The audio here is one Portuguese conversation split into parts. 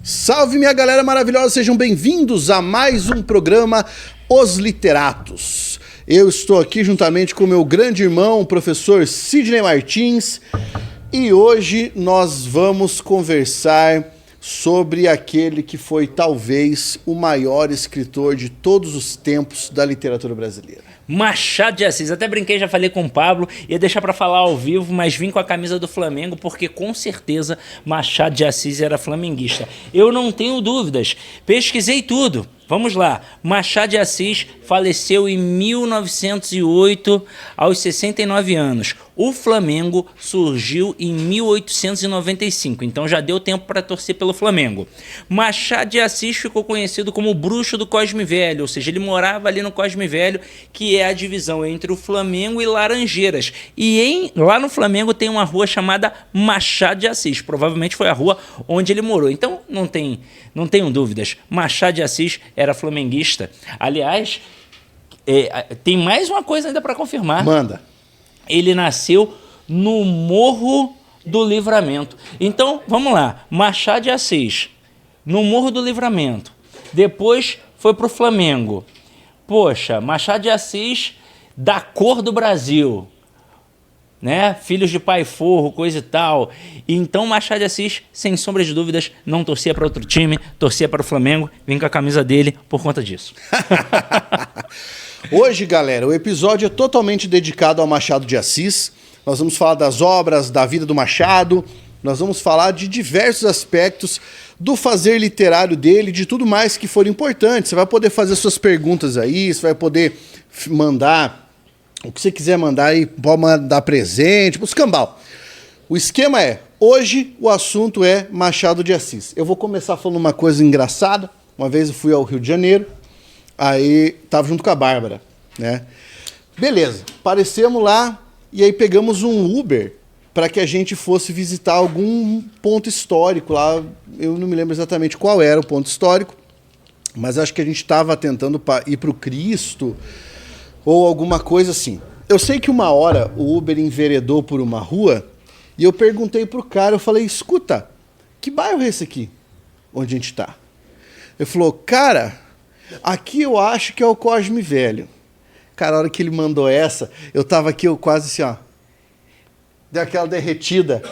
Salve, minha galera maravilhosa, sejam bem-vindos a mais um programa Os Literatos. Eu estou aqui juntamente com meu grande irmão, o professor Sidney Martins, e hoje nós vamos conversar sobre aquele que foi talvez o maior escritor de todos os tempos da literatura brasileira. Machado de Assis. Até brinquei, já falei com o Pablo, ia deixar pra falar ao vivo, mas vim com a camisa do Flamengo, porque com certeza Machado de Assis era flamenguista. Eu não tenho dúvidas, pesquisei tudo. Vamos lá, Machado de Assis faleceu em 1908, aos 69 anos. O Flamengo surgiu em 1895, então já deu tempo para torcer pelo Flamengo. Machado de Assis ficou conhecido como o bruxo do Cosme Velho, ou seja, ele morava ali no Cosme Velho, que é a divisão entre o Flamengo e Laranjeiras. E lá no Flamengo tem uma rua chamada Machado de Assis, provavelmente foi a rua onde ele morou. Então não tenho dúvidas, Machado de Assis era flamenguista. Aliás, tem mais uma coisa ainda para confirmar. Manda. Ele nasceu no Morro do Livramento. Então, vamos lá. Machado de Assis, no Morro do Livramento. Depois foi para o Flamengo. Poxa, Machado de Assis, da cor do Brasil, né? Filhos de pai forro, coisa e tal. Então Machado de Assis, sem sombra de dúvidas, não torcia para outro time, torcia para o Flamengo. Vim com a camisa dele por conta disso. Hoje, galera, o episódio é totalmente dedicado ao Machado de Assis. Nós vamos falar das obras, da vida do Machado. Nós vamos falar de diversos aspectos do fazer literário dele, de tudo mais que for importante. Você vai poder fazer suas perguntas aí, você vai poder mandar o que você quiser mandar aí, pode mandar presente, os cambal. O esquema é, hoje o assunto é Machado de Assis. Eu vou começar falando uma coisa engraçada. Uma vez eu fui ao Rio de Janeiro, aí tava junto com a Bárbara, né? Beleza, aparecemos lá e aí pegamos um Uber para que a gente fosse visitar algum ponto histórico lá. Eu não me lembro exatamente qual era o ponto histórico, mas acho que a gente estava tentando ir para o Cristo ou alguma coisa assim. Eu sei que uma hora o Uber enveredou por uma rua e eu perguntei pro cara, eu falei, escuta, que bairro é esse aqui, onde a gente tá? Ele falou, cara, aqui eu acho que é o Cosme Velho. Cara, a hora que ele mandou essa, eu tava aqui, eu quase assim, ó, deu aquela derretida.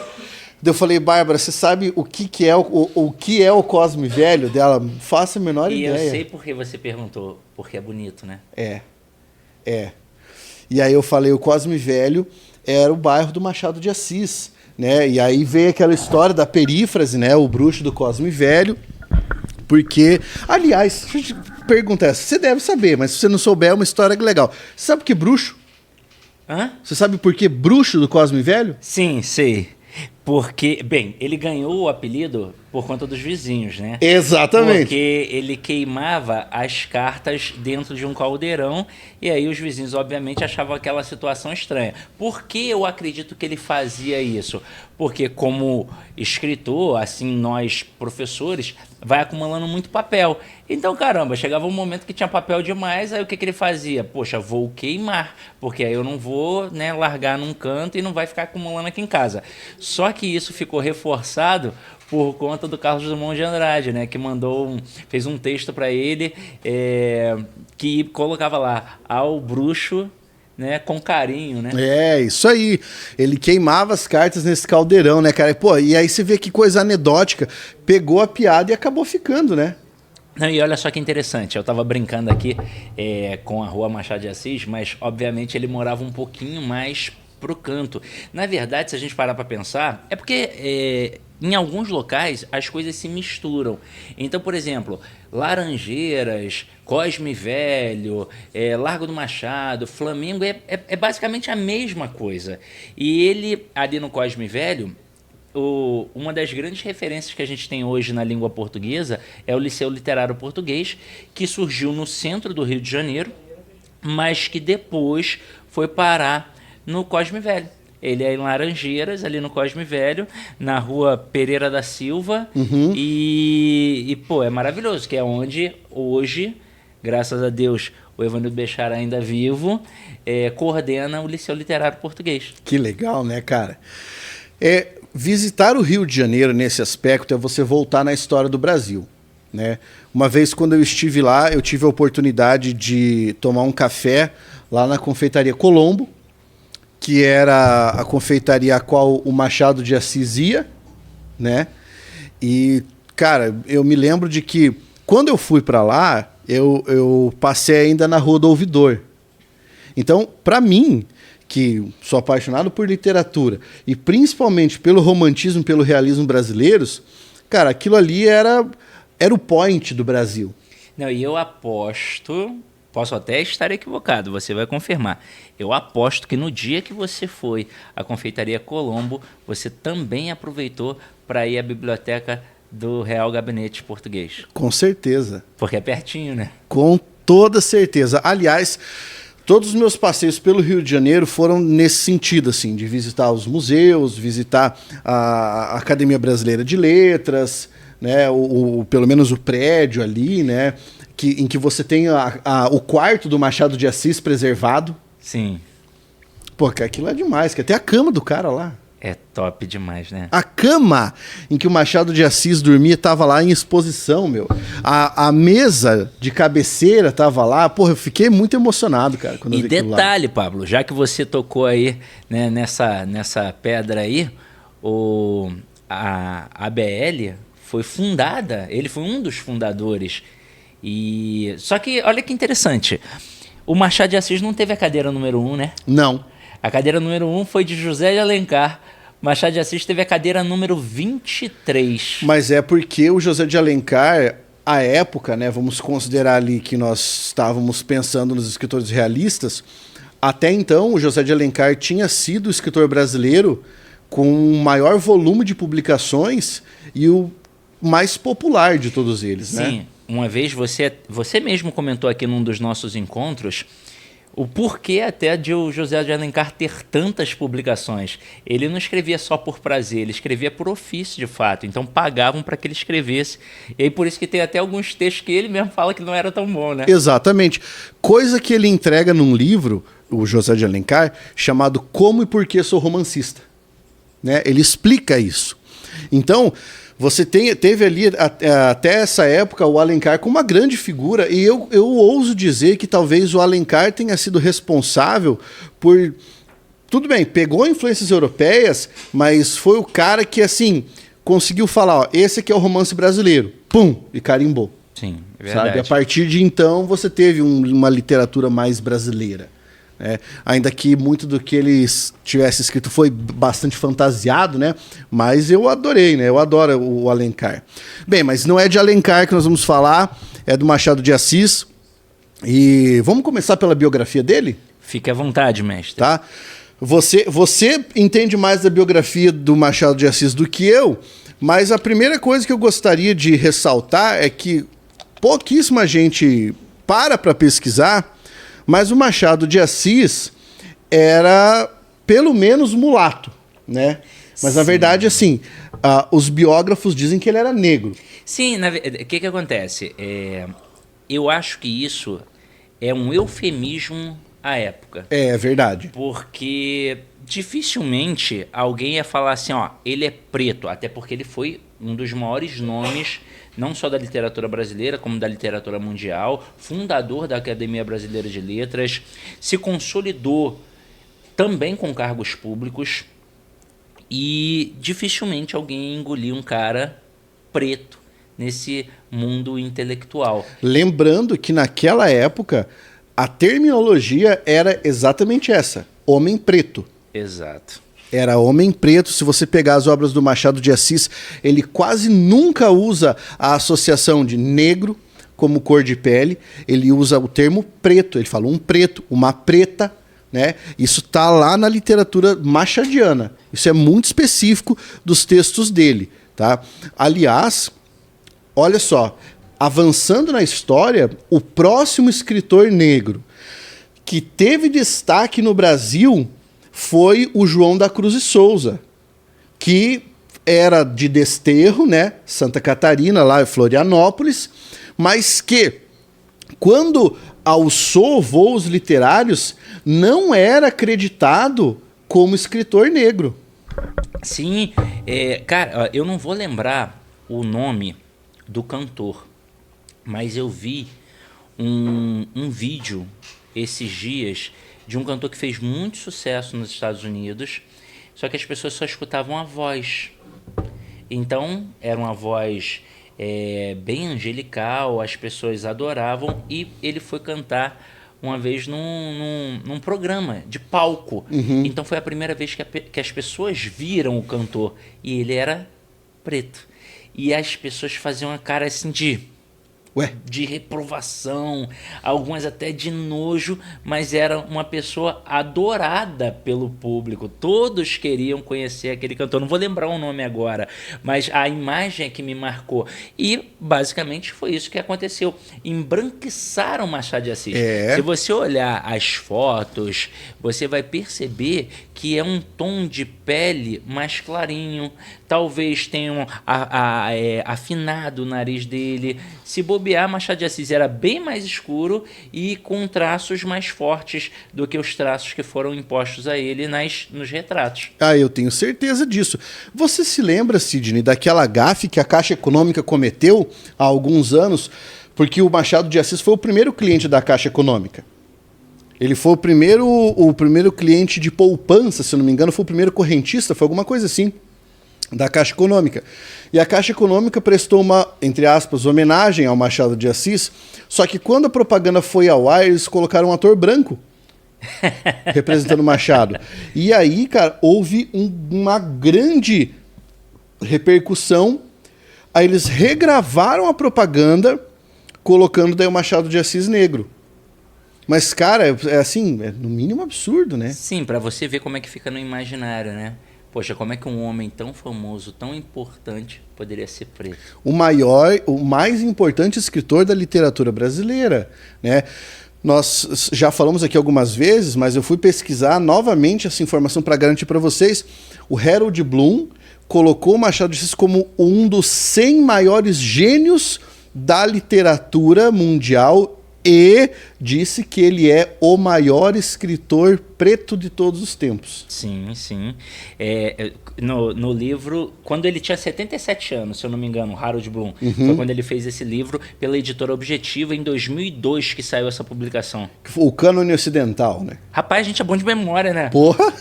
Eu falei, Bárbara, você sabe o que é o que é o Cosme Velho dela? Faça a menor ideia. E eu sei porque você perguntou, porque é bonito, né? É. E aí eu falei, o Cosme Velho era o bairro do Machado de Assis, né? E aí veio aquela história da perífrase, né? O bruxo do Cosme Velho. Porque, aliás, deixa eu te perguntar essa. Você deve saber, mas se você não souber, é uma história legal. Você sabe por que bruxo? Hã? Você sabe por que bruxo do Cosme Velho? Sim, sei. Porque, bem, ele ganhou o apelido por conta dos vizinhos, né? Exatamente. Porque ele queimava as cartas dentro de um caldeirão e aí os vizinhos, obviamente, achavam aquela situação estranha. Por que eu acredito que ele fazia isso? Porque como escritor, assim, nós, professores, vai acumulando muito papel. Então, caramba, chegava um momento que tinha papel demais, aí o que ele fazia? Poxa, vou queimar, porque aí eu não vou, né, largar num canto e não vai ficar acumulando aqui em casa. Só que isso ficou reforçado por conta do Carlos Drummond de Andrade, né, que fez um texto para ele que colocava lá, ao bruxo, né, com carinho, né? É, isso aí. Ele queimava as cartas nesse caldeirão, né, cara? Pô, e aí você vê que coisa anedótica. Pegou a piada e acabou ficando, né? Não, e olha só que interessante, eu estava brincando aqui com a rua Machado de Assis, mas obviamente ele morava um pouquinho mais pro canto. Na verdade, se a gente parar para pensar, é porque em alguns locais as coisas se misturam. Então, por exemplo, Laranjeiras, Cosme Velho, Largo do Machado, Flamengo, é basicamente a mesma coisa. E ele, ali no Cosme Velho, uma das grandes referências que a gente tem hoje na língua portuguesa é o Liceu Literário Português, que surgiu no centro do Rio de Janeiro, mas que depois foi parar no Cosme Velho. Ele é em Laranjeiras, ali no Cosme Velho, na rua Pereira da Silva. Uhum. Pô, é maravilhoso, que é onde hoje, graças a Deus, o Evanildo Bechara ainda vivo, coordena o Liceu Literário Português. Que legal, né, cara? visitar o Rio de Janeiro nesse aspecto é você voltar na história do Brasil, né? Uma vez quando eu estive lá, eu tive a oportunidade de tomar um café lá na Confeitaria Colombo, que era a confeitaria a qual o Machado de Assis ia, né? E, cara, eu me lembro de que quando eu fui para lá, eu passei ainda na Rua do Ouvidor. Então, para mim, que sou apaixonado por literatura e principalmente pelo romantismo, pelo realismo brasileiros, cara, aquilo ali era o point do Brasil. Não, e eu aposto, posso até estar equivocado, você vai confirmar. Eu aposto que no dia que você foi à Confeitaria Colombo, você também aproveitou para ir à biblioteca do Real Gabinete Português. Com certeza. Porque é pertinho, né? Com toda certeza. Aliás, todos os meus passeios pelo Rio de Janeiro foram nesse sentido, assim, de visitar os museus, visitar a Academia Brasileira de Letras, né, pelo menos o prédio ali, né, em que você tem o quarto do Machado de Assis preservado. Sim. Pô, cara, aquilo é demais, que até a cama do cara lá. É top demais, né? A cama em que o Machado de Assis dormia estava lá em exposição, meu. A mesa de cabeceira estava lá. Porra, eu fiquei muito emocionado, cara, quando eu vi aquilo lá. E detalhe, Pablo, já que você tocou aí, né, nessa pedra aí, a ABL foi fundada, ele foi um dos fundadores. Só que, olha que interessante, o Machado de Assis não teve a cadeira número 1, né? Não. A cadeira número 1 foi de José de Alencar. Machado de Assis teve a cadeira número 23. Mas é porque o José de Alencar, à época, né, vamos considerar ali que nós estávamos pensando nos escritores realistas, até então o José de Alencar tinha sido o escritor brasileiro com o maior volume de publicações e o mais popular de todos eles, né? Sim, uma vez você mesmo comentou aqui num dos nossos encontros o porquê até de o José de Alencar ter tantas publicações. Ele não escrevia só por prazer, ele escrevia por ofício, de fato. Então pagavam para que ele escrevesse. E aí por isso que tem até alguns textos que ele mesmo fala que não era tão bom, né? Exatamente. Coisa que ele entrega num livro, o José de Alencar, chamado Como e Por que Sou Romancista. Né? Ele explica isso. Então, você teve ali, até essa época, o Alencar como uma grande figura, e eu ouso dizer que talvez o Alencar tenha sido responsável por... Tudo bem, pegou influências europeias, mas foi o cara que, assim, conseguiu falar, ó, esse aqui é o romance brasileiro. Pum! E carimbou. Sim, é verdade. Sabe? A partir de então, você teve uma literatura mais brasileira. Ainda que muito do que ele tivesse escrito foi bastante fantasiado, né? Mas eu adorei, né? Eu adoro o Alencar. Bem, mas não é de Alencar que nós vamos falar, é do Machado de Assis. E vamos começar pela biografia dele? Fique à vontade, mestre. Tá? Você entende mais da biografia do Machado de Assis do que eu, mas a primeira coisa que eu gostaria de ressaltar é que pouquíssima gente para pesquisar, mas o Machado de Assis era, pelo menos, mulato, né? Mas, na verdade, assim, os biógrafos dizem que ele era negro. Sim, o que acontece? Eu acho que isso é um eufemismo à época. É verdade. Porque dificilmente alguém ia falar assim, ó, ele é preto, até porque ele foi um dos maiores nomes, não só da literatura brasileira, como da literatura mundial, fundador da Academia Brasileira de Letras, se consolidou também com cargos públicos e dificilmente alguém engoliu um cara preto nesse mundo intelectual. Lembrando que naquela época a terminologia era exatamente essa, homem preto. Exato. Era homem preto. Se você pegar as obras do Machado de Assis, ele quase nunca usa a associação de negro como cor de pele. Ele usa o termo preto. Ele fala um preto, uma preta, né? Isso tá lá na literatura machadiana. Isso é muito específico dos textos dele, tá? Aliás, olha só, avançando na história, o próximo escritor negro que teve destaque no Brasil foi o João da Cruz e Souza, que era de Desterro, né, Santa Catarina, lá em Florianópolis, mas que, quando alçou voos literários, não era acreditado como escritor negro. Sim, cara, ó, eu não vou lembrar o nome do cantor, mas eu vi um vídeo esses dias de um cantor que fez muito sucesso nos Estados Unidos, só que as pessoas só escutavam a voz. Então, era uma voz bem angelical, as pessoas adoravam, e ele foi cantar uma vez num programa de palco. Então, foi a primeira vez que as pessoas viram o cantor, e ele era preto. E as pessoas faziam uma cara assim Ué, de reprovação, algumas até de nojo, mas era uma pessoa adorada pelo público. Todos queriam conhecer aquele cantor. Não vou lembrar o nome agora, mas a imagem é que me marcou. E basicamente foi isso que aconteceu. Embranquiçaram Machado de Assis. É. Se você olhar as fotos, você vai perceber que é um tom de pele mais clarinho. Talvez tenham afinado o nariz dele. Se bobear, Machado de Assis era bem mais escuro e com traços mais fortes do que os traços que foram impostos a ele nos retratos. ah, eu tenho certeza disso. Você se lembra, Sidney, daquela gafe que a Caixa Econômica cometeu há alguns anos, porque o Machado de Assis foi o primeiro cliente da Caixa Econômica. Ele foi o primeiro cliente de poupança, se eu não me engano, foi o primeiro correntista, foi alguma coisa assim, da Caixa Econômica. E a Caixa Econômica prestou uma, entre aspas, homenagem ao Machado de Assis, só que quando a propaganda foi ao ar, eles colocaram um ator branco representando o Machado. E aí, cara, houve uma grande repercussão. Aí eles regravaram a propaganda, colocando daí o Machado de Assis negro. Mas, cara, é assim, é no mínimo absurdo, né? Sim, para você ver como é que fica no imaginário, né? Poxa, como é que um homem tão famoso, tão importante, poderia ser preto? O mais importante escritor da literatura brasileira, né? Nós já falamos aqui algumas vezes, mas eu fui pesquisar novamente essa informação para garantir para vocês. O Harold Bloom colocou o Machado de Assis como um dos 100 maiores gênios da literatura mundial e disse que ele é o maior escritor preto de todos os tempos. Sim, sim. No livro, quando ele tinha 77 anos, se eu não me engano, Harold Bloom, foi quando ele fez esse livro pela editora Objetiva, em 2002 que saiu essa publicação. O cânone ocidental, né? Rapaz, a gente é bom de memória, né? Porra!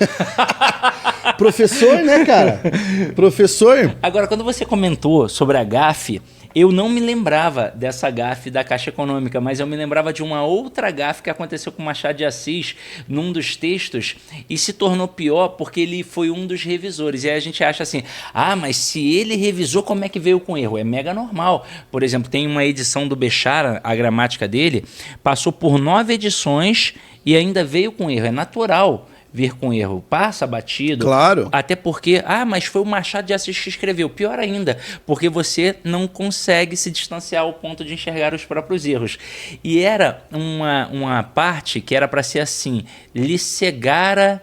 Professor, né, cara? Professor. Agora, quando você comentou sobre a gafe, eu não me lembrava dessa gafe da Caixa Econômica, mas eu me lembrava de uma outra gafe que aconteceu com Machado de Assis num dos textos e se tornou pior porque ele foi um dos revisores. E aí a gente acha assim, mas se ele revisou, como é que veio com erro? É mega normal. Por exemplo, tem uma edição do Bechara, a gramática dele, passou por 9 edições e ainda veio com erro. É natural vir com erro, passa batido. Claro. Até porque, mas foi o Machado de Assis que escreveu. Pior ainda, porque você não consegue se distanciar ao ponto de enxergar os próprios erros. E era uma parte que era para ser assim, lhe cegara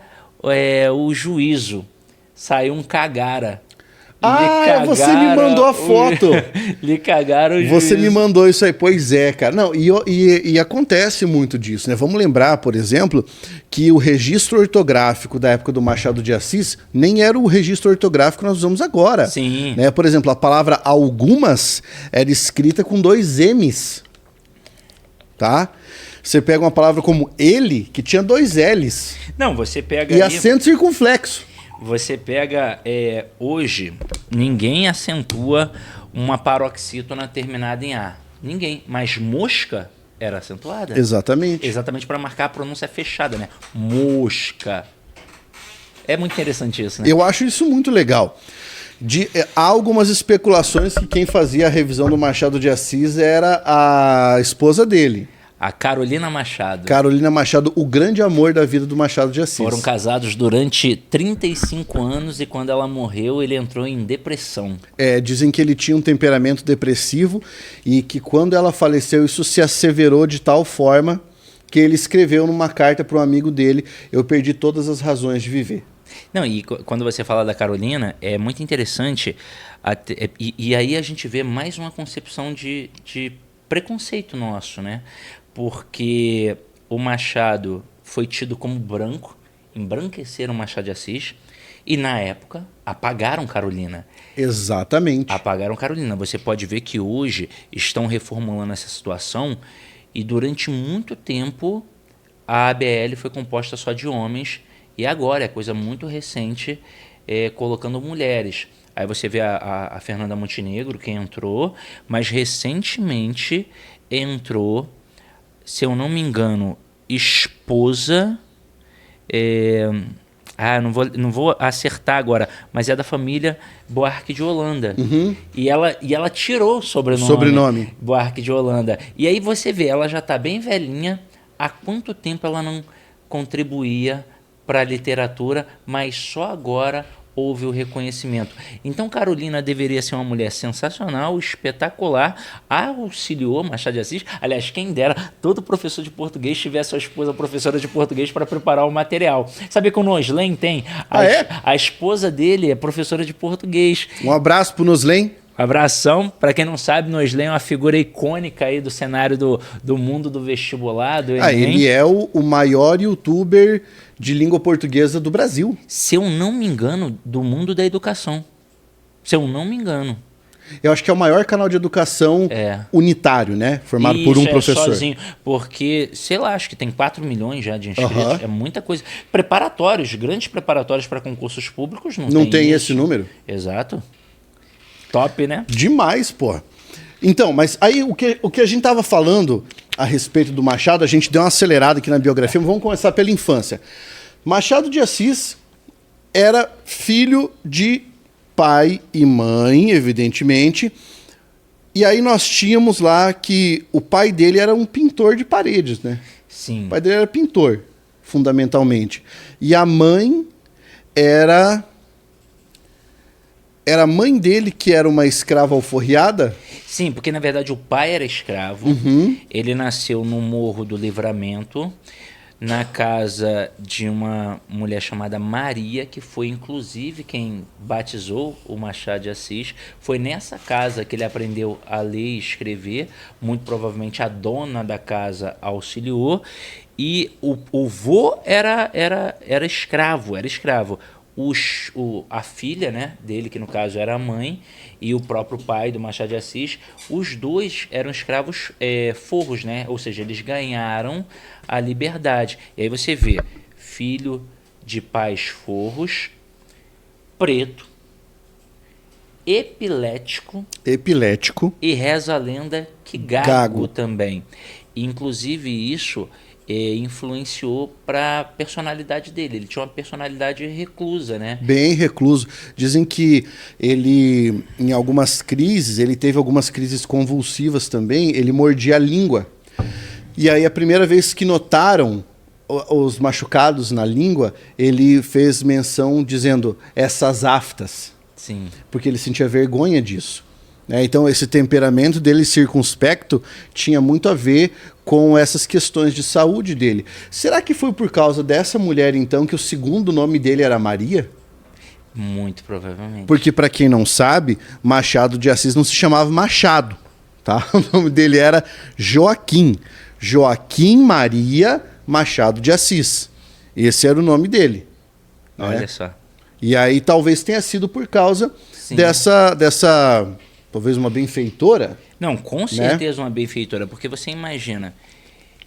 o juízo, saiu um cagara. Você me mandou a foto. Lhe cagaram o juízo. Você me mandou isso aí. Pois é, cara. Não, e acontece muito disso, né? Vamos lembrar, por exemplo, que o registro ortográfico da época do Machado de Assis nem era o registro ortográfico que nós usamos agora. Sim. Né? Por exemplo, a palavra algumas era escrita com 2 M's. Tá? Você pega uma palavra como ele, que tinha 2 L's. Não, você pega e acento circunflexo. Você pega, hoje, ninguém acentua uma paroxítona terminada em A. Ninguém. Mas mosca era acentuada. Exatamente. Exatamente para marcar a pronúncia fechada, né? Mosca. É muito interessante isso, né? Eu acho isso muito legal. Há algumas especulações que quem fazia a revisão do Machado de Assis era a esposa dele. A Carolina Machado. Carolina Machado, o grande amor da vida do Machado de Assis. Foram casados durante 35 anos e quando ela morreu, ele entrou em depressão. Dizem que ele tinha um temperamento depressivo e que quando ela faleceu, isso se asseverou de tal forma que ele escreveu numa carta para um amigo dele: eu perdi todas as razões de viver. Não, e quando você fala da Carolina, é muito interessante, e aí a gente vê mais uma concepção de preconceito nosso, né? Porque o Machado foi tido como branco, embranqueceram o Machado de Assis, E na época, apagaram Carolina. Exatamente. Apagaram Carolina. Você pode ver que hoje estão reformulando essa situação e durante muito tempo a ABL foi composta só de homens e agora é coisa muito recente colocando mulheres. Aí você vê a Fernanda Montenegro que entrou, mas recentemente entrou, se eu não me engano, esposa... não vou acertar agora, mas é da família Buarque de Holanda. E ela tirou o sobrenome Buarque de Holanda. E aí você vê, ela já está bem velhinha. Há quanto tempo ela não contribuía para a literatura, mas só agora houve o reconhecimento. Então Carolina deveria ser uma mulher sensacional, espetacular, auxiliou Machado de Assis. Aliás, quem dera todo professor de português tivesse sua esposa professora de português para preparar o material. Sabia que o Noslen tem? A esposa dele é professora de português. Um abraço pro Noslen. Abração. Para quem não sabe, Noslen é uma figura icônica aí do cenário do mundo do vestibular. Do Enem. Ele é o maior youtuber de língua portuguesa do Brasil. Se eu não me engano, do mundo da educação. Se eu não me engano. Eu acho que é o maior canal de educação unitário, né? Formado por um professor. Sozinho, porque, sei lá, acho que tem 4 milhões já de inscritos. É muita coisa. Preparatórios, grandes preparatórios para concursos públicos não tem esse número. Exato. Top, né? Demais, pô. Então, mas aí o que a gente tava falando a respeito do Machado, a gente deu uma acelerada aqui na biografia, mas vamos começar pela infância. Machado de Assis era filho de pai e mãe, evidentemente, e aí nós tínhamos lá que o pai dele era um pintor de paredes, né? Sim. O pai dele era pintor, fundamentalmente. E a mãe era a mãe dele que era uma escrava alforriada? Sim, porque na verdade o pai era escravo. Ele nasceu no Morro do Livramento, na casa de uma mulher chamada Maria, que foi inclusive quem batizou o Machado de Assis. Foi nessa casa que ele aprendeu a ler e escrever. Muito provavelmente a dona da casa auxiliou. E o vô era escravo. A filha, né, dele, que no caso era a mãe, e o próprio pai do Machado de Assis, os dois eram escravos forros, né? Ou seja, eles ganharam a liberdade. E aí você vê, filho de pais forros, preto, epilético e reza a lenda que gago também. Inclusive isso influenciou para a personalidade dele. Ele tinha uma personalidade reclusa, né? Bem recluso. Dizem que ele, em algumas crises, ele teve algumas crises convulsivas também, ele mordia a língua. E aí a primeira vez que notaram os machucados na língua, ele fez menção dizendo essas aftas. Sim. Porque ele sentia vergonha disso. Então esse temperamento dele circunspecto tinha muito a ver com essas questões de saúde dele. Será que foi por causa dessa mulher então que o segundo nome dele era Maria? Muito provavelmente. Porque para quem não sabe, Machado de Assis não se chamava Machado, tá? O nome dele era Joaquim. Joaquim Maria Machado de Assis. Esse era o nome dele. Olha só. E aí talvez tenha sido por causa dessa talvez uma benfeitora? Não, com certeza uma benfeitora, porque você imagina,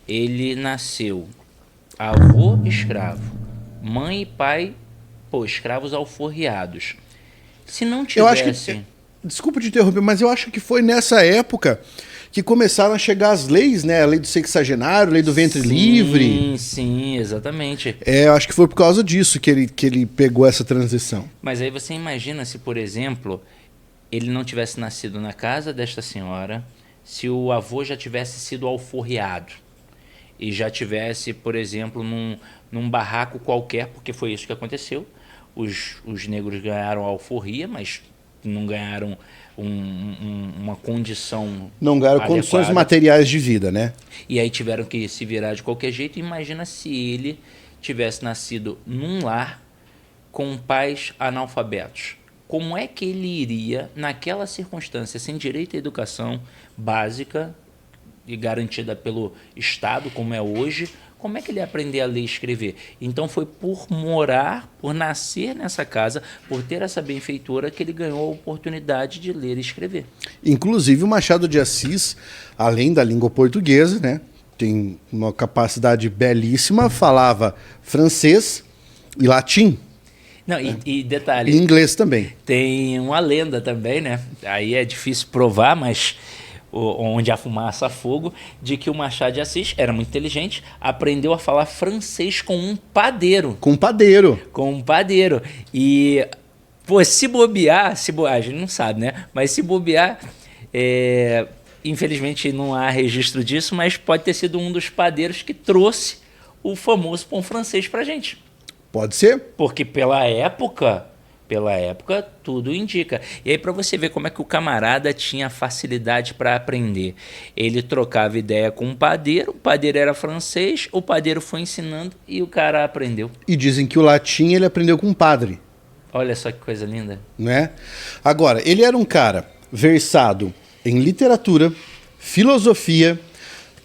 ele nasceu avô escravo, mãe e pai, escravos alforriados. Se não tivesse... Eu acho que, desculpa te interromper, mas eu acho que foi nessa época que começaram a chegar as leis, né? A lei do sexagenário, a lei do ventre livre. Sim, exatamente. Eu acho que foi por causa disso que ele pegou essa transição. Mas aí você imagina se, por exemplo, ele não tivesse nascido na casa desta senhora, se o avô já tivesse sido alforriado e já tivesse, por exemplo, num barraco qualquer, porque foi isso que aconteceu. Os negros ganharam alforria, mas não ganharam uma condição não ganharam adequada. Condições materiais de vida, né? E aí tiveram que se virar de qualquer jeito. Imagina se ele tivesse nascido num lar com pais analfabetos. Como é que ele iria, naquela circunstância, sem direito à educação básica e garantida pelo Estado, como é hoje, como é que ele ia aprender a ler e escrever? Então foi por morar, por nascer nessa casa, por ter essa benfeitora, que ele ganhou a oportunidade de ler e escrever. Inclusive, o Machado de Assis, além da língua portuguesa, né, tem uma capacidade belíssima, falava francês e latim. Não, e detalhe... E inglês também. Tem uma lenda também, né? Aí é difícil provar, mas onde há fumaça, há fogo, de que o Machado de Assis era muito inteligente, aprendeu a falar francês com um padeiro. Com padeiro. Com um padeiro. E, pô, se bobear, a gente não sabe, né? Mas se bobear, infelizmente não há registro disso, mas pode ter sido um dos padeiros que trouxe o famoso pão francês pra gente. Pode ser. Porque pela época, tudo indica. E aí, para você ver como é que o camarada tinha facilidade para aprender. Ele trocava ideia com o padeiro era francês, o padeiro foi ensinando e o cara aprendeu. E dizem que o latim ele aprendeu com um padre. Olha só que coisa linda. Né? Agora, ele era um cara versado em literatura, filosofia.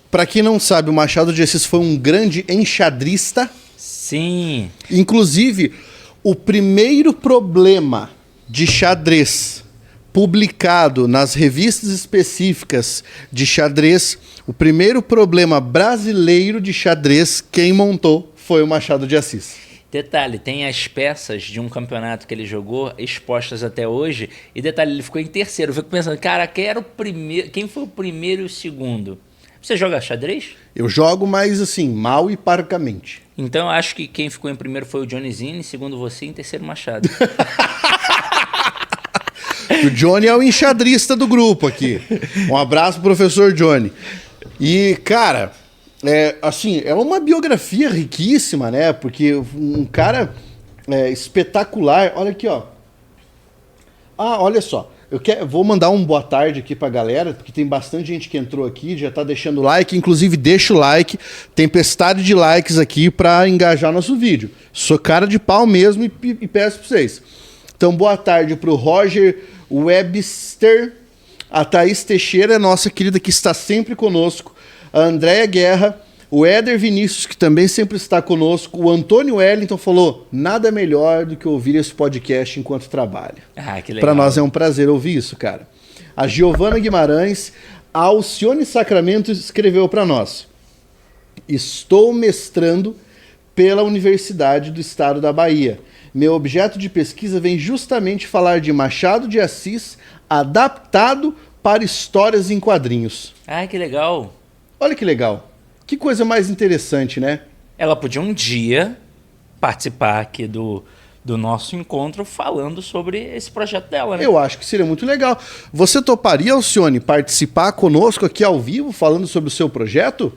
Para quem não sabe, o Machado de Assis foi um grande enxadrista. Sim. Inclusive, o primeiro problema de xadrez publicado nas revistas específicas de xadrez, o primeiro problema brasileiro de xadrez, quem montou foi o Machado de Assis. Detalhe, tem as peças de um campeonato que ele jogou expostas até hoje. E detalhe, ele ficou em terceiro. Eu fico pensando, cara, quem foi o primeiro e o segundo? Você joga xadrez? Eu jogo, mas assim, mal e parcamente. Então eu acho que quem ficou em primeiro foi o Johnny Zini, segundo você, em terceiro Machado. O Johnny é o enxadrista do grupo aqui. Um abraço pro professor Johnny. E, cara, é uma biografia riquíssima, né? Porque um cara espetacular. Olha aqui, ó. Ah, olha só. Vou mandar um boa tarde aqui pra galera, porque tem bastante gente que entrou aqui, já tá deixando like, inclusive deixa o like, tempestade de likes aqui pra engajar nosso vídeo. Sou cara de pau mesmo e peço pra vocês. Então, boa tarde pro Roger Webster, a Thaís Teixeira, nossa querida, que está sempre conosco, a Andréia Guerra, o Éder Vinícius, que também sempre está conosco, o Antônio Wellington falou, nada melhor do que ouvir esse podcast enquanto trabalha. Ah, que legal. Para nós é um prazer ouvir isso, cara. A Giovana Guimarães, a Alcione Sacramento escreveu para nós. Estou mestrando pela Universidade do Estado da Bahia. Meu objeto de pesquisa vem justamente falar de Machado de Assis adaptado para histórias em quadrinhos. Ah, que legal. Olha que legal. Que coisa mais interessante, né? Ela podia um dia participar aqui do nosso encontro falando sobre esse projeto dela, né? Eu acho que seria muito legal. Você toparia, Alcione, participar conosco aqui ao vivo falando sobre o seu projeto?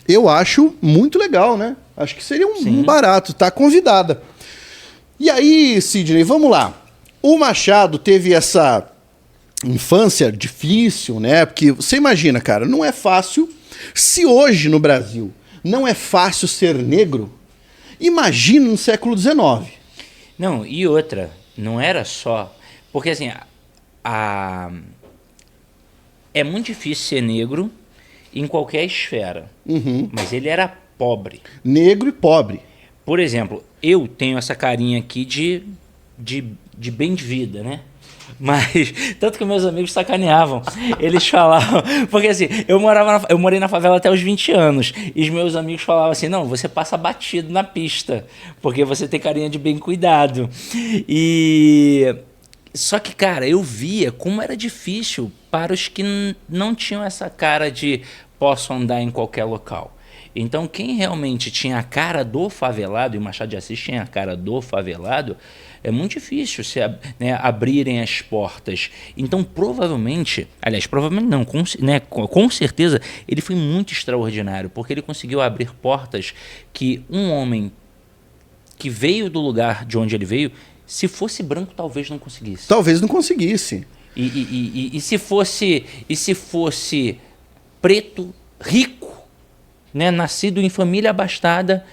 Eu acho muito legal, né? Acho que seria um barato, tá convidada. E aí, Sidney, vamos lá. O Machado teve essa infância difícil, né? Porque você imagina, cara, não é fácil. Se hoje no Brasil não é fácil ser negro, imagina no século XIX. Não, e outra, não era só... Porque assim, é muito difícil ser negro em qualquer esfera, mas ele era pobre. Negro e pobre. Por exemplo, eu tenho essa carinha aqui de bem de vida, né? Mas, tanto que meus amigos sacaneavam. Eles falavam... Porque assim, eu morei na favela até os 20 anos. E os meus amigos falavam assim, não, você passa batido na pista. Porque você tem carinha de bem cuidado. Só que, cara, eu via como era difícil para os que não tinham essa cara de posso andar em qualquer local. Então, quem realmente tinha a cara do favelado, e o Machado de Assis tinha a cara do favelado, é muito difícil abrirem as portas. Então, provavelmente não, com certeza, ele foi muito extraordinário, porque ele conseguiu abrir portas que um homem que veio do lugar de onde ele veio, se fosse branco, talvez não conseguisse. Talvez não conseguisse. E se fosse preto, rico, né, nascido em família abastada,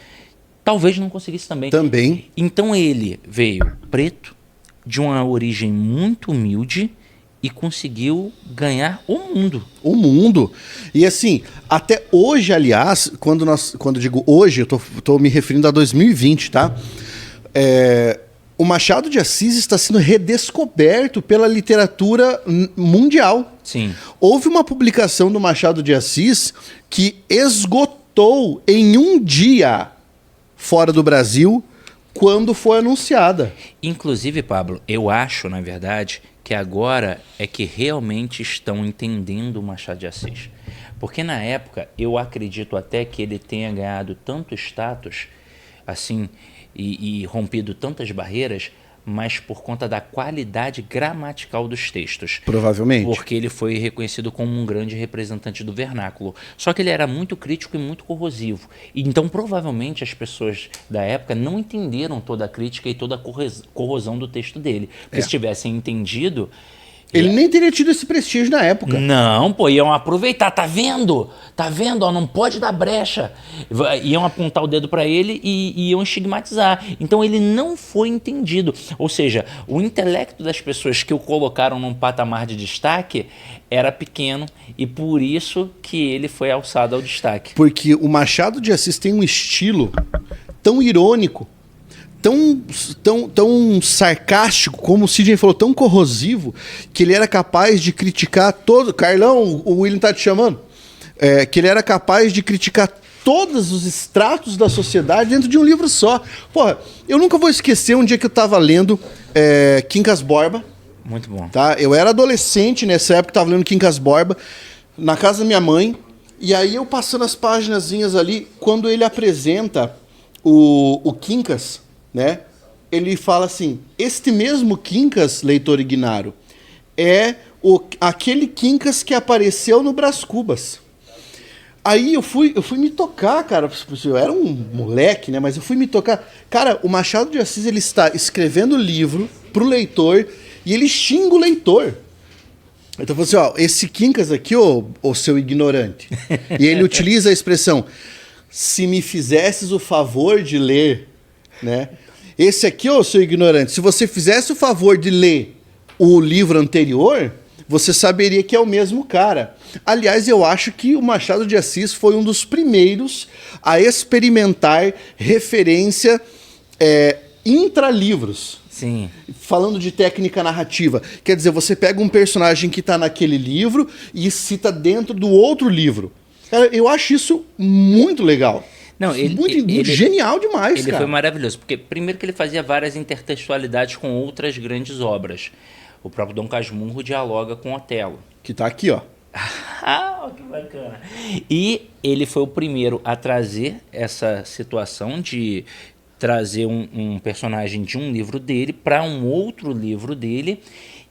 talvez não conseguisse também. Então ele veio preto, de uma origem muito humilde e conseguiu ganhar o mundo. O mundo. E assim, até hoje, aliás, quando eu digo hoje, eu tô me referindo a 2020, tá? O Machado de Assis está sendo redescoberto pela literatura mundial. Sim. Houve uma publicação do Machado de Assis que esgotou em um dia fora do Brasil quando foi anunciada. Inclusive, Pablo, eu acho, na verdade, que agora é que realmente estão entendendo o Machado de Assis. Porque na época, eu acredito até que ele tenha ganhado tanto status, assim, e rompido tantas barreiras, mas por conta da qualidade gramatical dos textos. Provavelmente. Porque ele foi reconhecido como um grande representante do vernáculo. Só que ele era muito crítico e muito corrosivo. Então, provavelmente, as pessoas da época não entenderam toda a crítica e toda a corrosão do texto dele. Porque se tivessem entendido... Ele nem teria tido esse prestígio na época. Não, pô, iam aproveitar, tá vendo? Tá vendo? Ó, não pode dar brecha. Iam apontar o dedo para ele e iam estigmatizar. Então ele não foi entendido. Ou seja, o intelecto das pessoas que o colocaram num patamar de destaque era pequeno e por isso que ele foi alçado ao destaque. Porque o Machado de Assis tem um estilo tão irônico, tão sarcástico, como o Sidney falou, tão corrosivo, que ele era capaz de criticar todo... Carlão, o William tá te chamando. Que ele era capaz de criticar todos os estratos da sociedade dentro de um livro só. Porra, eu nunca vou esquecer um dia que eu tava lendo Quincas Borba. Muito bom. Tá? Eu era adolescente nessa época, tava lendo Quincas Borba, na casa da minha mãe, e aí eu passando as paginazinhas ali, quando ele apresenta o Quincas, né? Ele fala assim: este mesmo Quincas, leitor Ignaro, é aquele Quincas que apareceu no Brás Cubas. Aí eu fui me tocar, cara. Eu era um moleque, né? Mas eu fui me tocar. Cara, o Machado de Assis, ele está escrevendo o livro pro leitor e ele xinga o leitor. Então falou assim: ó, esse Quincas aqui, ô seu ignorante. E ele utiliza a expressão: se me fizesses o favor de ler, né? Esse aqui, ô seu ignorante, se você fizesse o favor de ler o livro anterior, você saberia que é o mesmo cara. Aliás, eu acho que o Machado de Assis foi um dos primeiros a experimentar referência intralivros. Sim. Falando de técnica narrativa. Quer dizer, você pega um personagem que está naquele livro e cita dentro do outro livro. Cara, eu acho isso muito legal. Não, ele genial demais, ele cara. foi maravilhoso, porque primeiro que ele fazia várias intertextualidades com outras grandes obras. O próprio Dom Casmurro dialoga com Otelo. Que tá aqui, ó. Ah, que bacana. E ele foi o primeiro a trazer essa situação de trazer um personagem de um livro dele para um outro livro dele.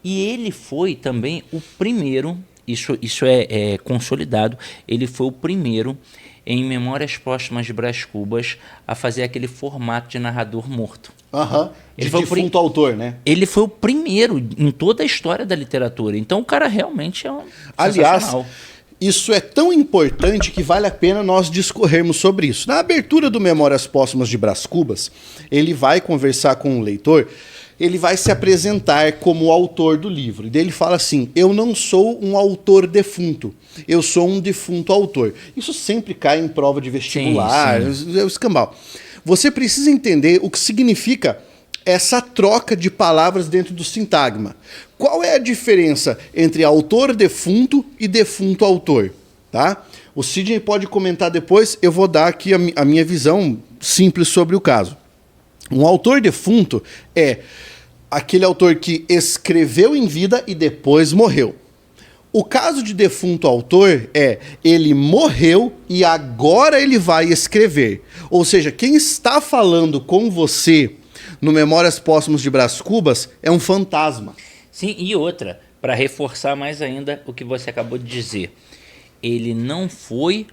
E ele foi também o primeiro, isso é consolidado, ele foi o primeiro em Memórias Póstumas de Brás Cubas a fazer aquele formato de narrador morto. Aham, de defunto autor, né? Ele foi o primeiro em toda a história da literatura. Então o cara realmente é um Aliás, isso é tão importante que vale a pena nós discorrermos sobre isso. Na abertura do Memórias Póstumas de Brás Cubas, ele vai conversar com o leitor, ele vai se apresentar como o autor do livro. E daí ele fala assim: eu não sou um autor defunto, eu sou um defunto autor. Isso sempre cai em prova de vestibular, é o escambau. Você precisa entender o que significa essa troca de palavras dentro do sintagma. Qual é a diferença entre autor defunto e defunto autor? Tá? O Sidney pode comentar depois, eu vou dar aqui a minha visão simples sobre o caso. Um autor defunto é aquele autor que escreveu em vida e depois morreu. O caso de defunto autor é ele morreu e agora ele vai escrever. Ou seja, quem está falando com você no Memórias Póstumas de Brás Cubas é um fantasma. Sim, e outra, para reforçar mais ainda o que você acabou de dizer. Ele não foi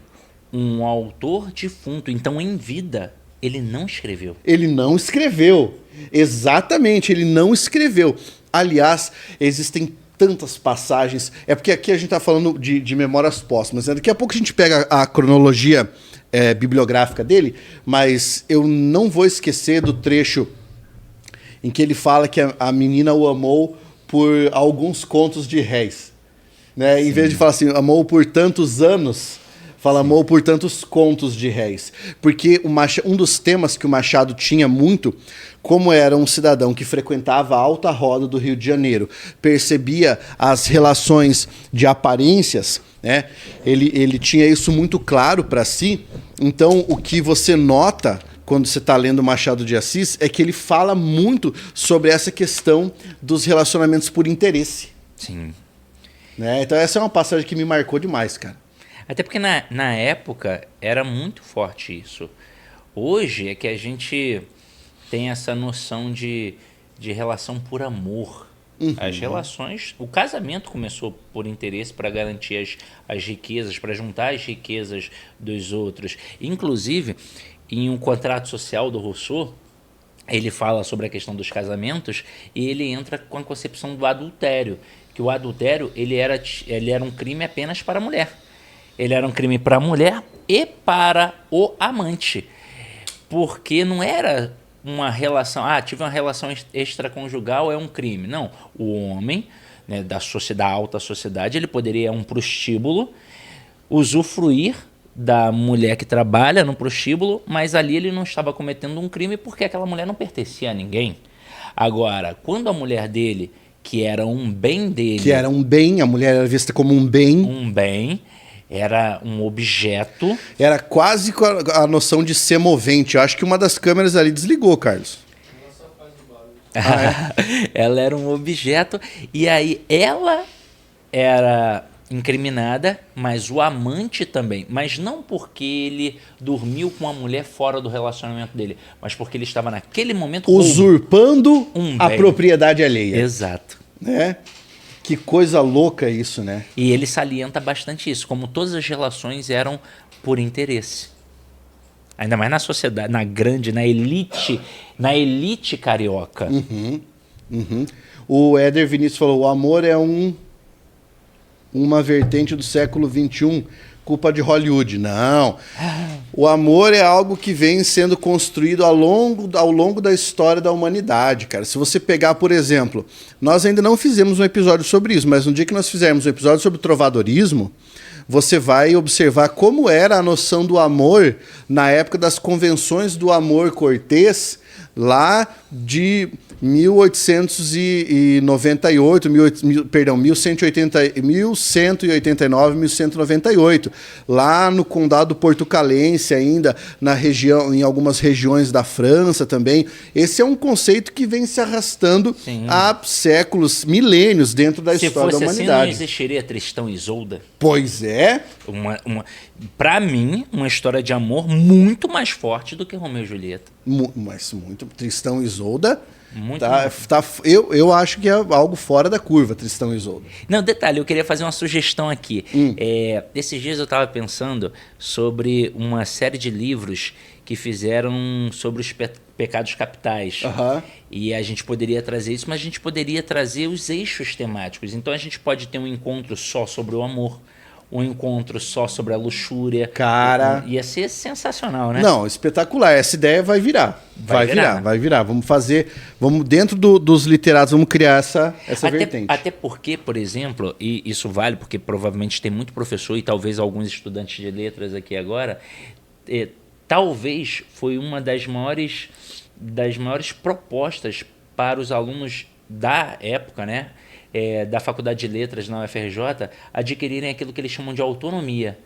um autor defunto, então em vida ele não escreveu. Ele não escreveu. Exatamente, ele não escreveu. Aliás, existem tantas passagens. É porque aqui a gente está falando de Memórias Póstumas, né? Daqui a pouco a gente pega a cronologia bibliográfica dele, mas eu não vou esquecer do trecho em que ele fala que a menina o amou por alguns contos de réis. Né? Em vez de falar assim, amou por tantos anos, fala amou por tantos contos de réis. Porque um dos temas que o Machado tinha muito, como era um cidadão que frequentava a alta roda do Rio de Janeiro, percebia as relações de aparências, né? Ele tinha isso muito claro para si. Então, o que você nota quando você está lendo Machado de Assis é que ele fala muito sobre essa questão dos relacionamentos por interesse. Sim. Né? Então, essa é uma passagem que me marcou demais, cara. Até porque na época era muito forte isso. Hoje é que a gente tem essa noção de relação por amor. As relações, o casamento começou por interesse para garantir as riquezas, para juntar as riquezas dos outros. Inclusive, em um contrato social do Rousseau, ele fala sobre a questão dos casamentos e ele entra com a concepção do adultério, que o adultério ele era um crime apenas para a mulher. Ele era um crime para a mulher e para o amante, porque não era uma relação, tive uma relação extraconjugal, é um crime. Não, o homem, né, da alta sociedade, ele poderia, um prostíbulo, usufruir da mulher que trabalha no prostíbulo, mas ali ele não estava cometendo um crime porque aquela mulher não pertencia a ninguém. Agora, quando a mulher dele, que era um bem dele... Que era um bem, a mulher era vista como um bem. Um bem, era um objeto. Era quase com a noção de ser movente. Eu acho que uma das câmeras ali desligou, Carlos. Ela era um objeto e aí ela era incriminada, mas o amante também. Mas não porque ele dormiu com a mulher fora do relacionamento dele, mas porque ele estava naquele momento usurpando a propriedade alheia. Exato. Né? Que coisa louca isso, né? E ele salienta bastante isso, como todas as relações eram por interesse. Ainda mais na sociedade, na elite carioca. O Éder Vinícius falou, o amor é uma vertente do século XXI, culpa de Hollywood. Não. O amor é algo que vem sendo construído ao longo da história da humanidade, cara. Se você pegar, por exemplo, nós ainda não fizemos um episódio sobre isso, mas no dia que nós fizermos um episódio sobre trovadorismo, você vai observar como era a noção do amor na época das convenções do amor cortês, lá de 1198, 1189, 1198, lá no condado portucalense ainda, em algumas regiões da França também. Esse é um conceito que vem se arrastando há séculos, milênios dentro da história da humanidade. Se fosse assim, não existiria Tristão e Isolda? Pois é. Para mim, uma história de amor muito mais forte do que Romeu e Julieta. Mas muito. Tristão e Isolda... eu acho que é algo fora da curva, Tristão e Isolda. Não, detalhe, eu queria fazer uma sugestão aqui. Esses dias eu estava pensando sobre uma série de livros que fizeram sobre os pecados capitais. E a gente poderia trazer isso, mas a gente poderia trazer os eixos temáticos. Então a gente pode ter um encontro só sobre o amor, um encontro só sobre a luxúria. Cara... Ia ser sensacional, né? Não, espetacular. Essa ideia vai virar. Vai virar. Vamos dentro dos literatos, vamos criar essa vertente. Até porque, por exemplo, e isso vale porque provavelmente tem muito professor e talvez alguns estudantes de letras aqui agora, talvez foi uma das maiores propostas para os alunos da época, né? Da Faculdade de Letras na UFRJ, adquirirem aquilo que eles chamam de autonomia.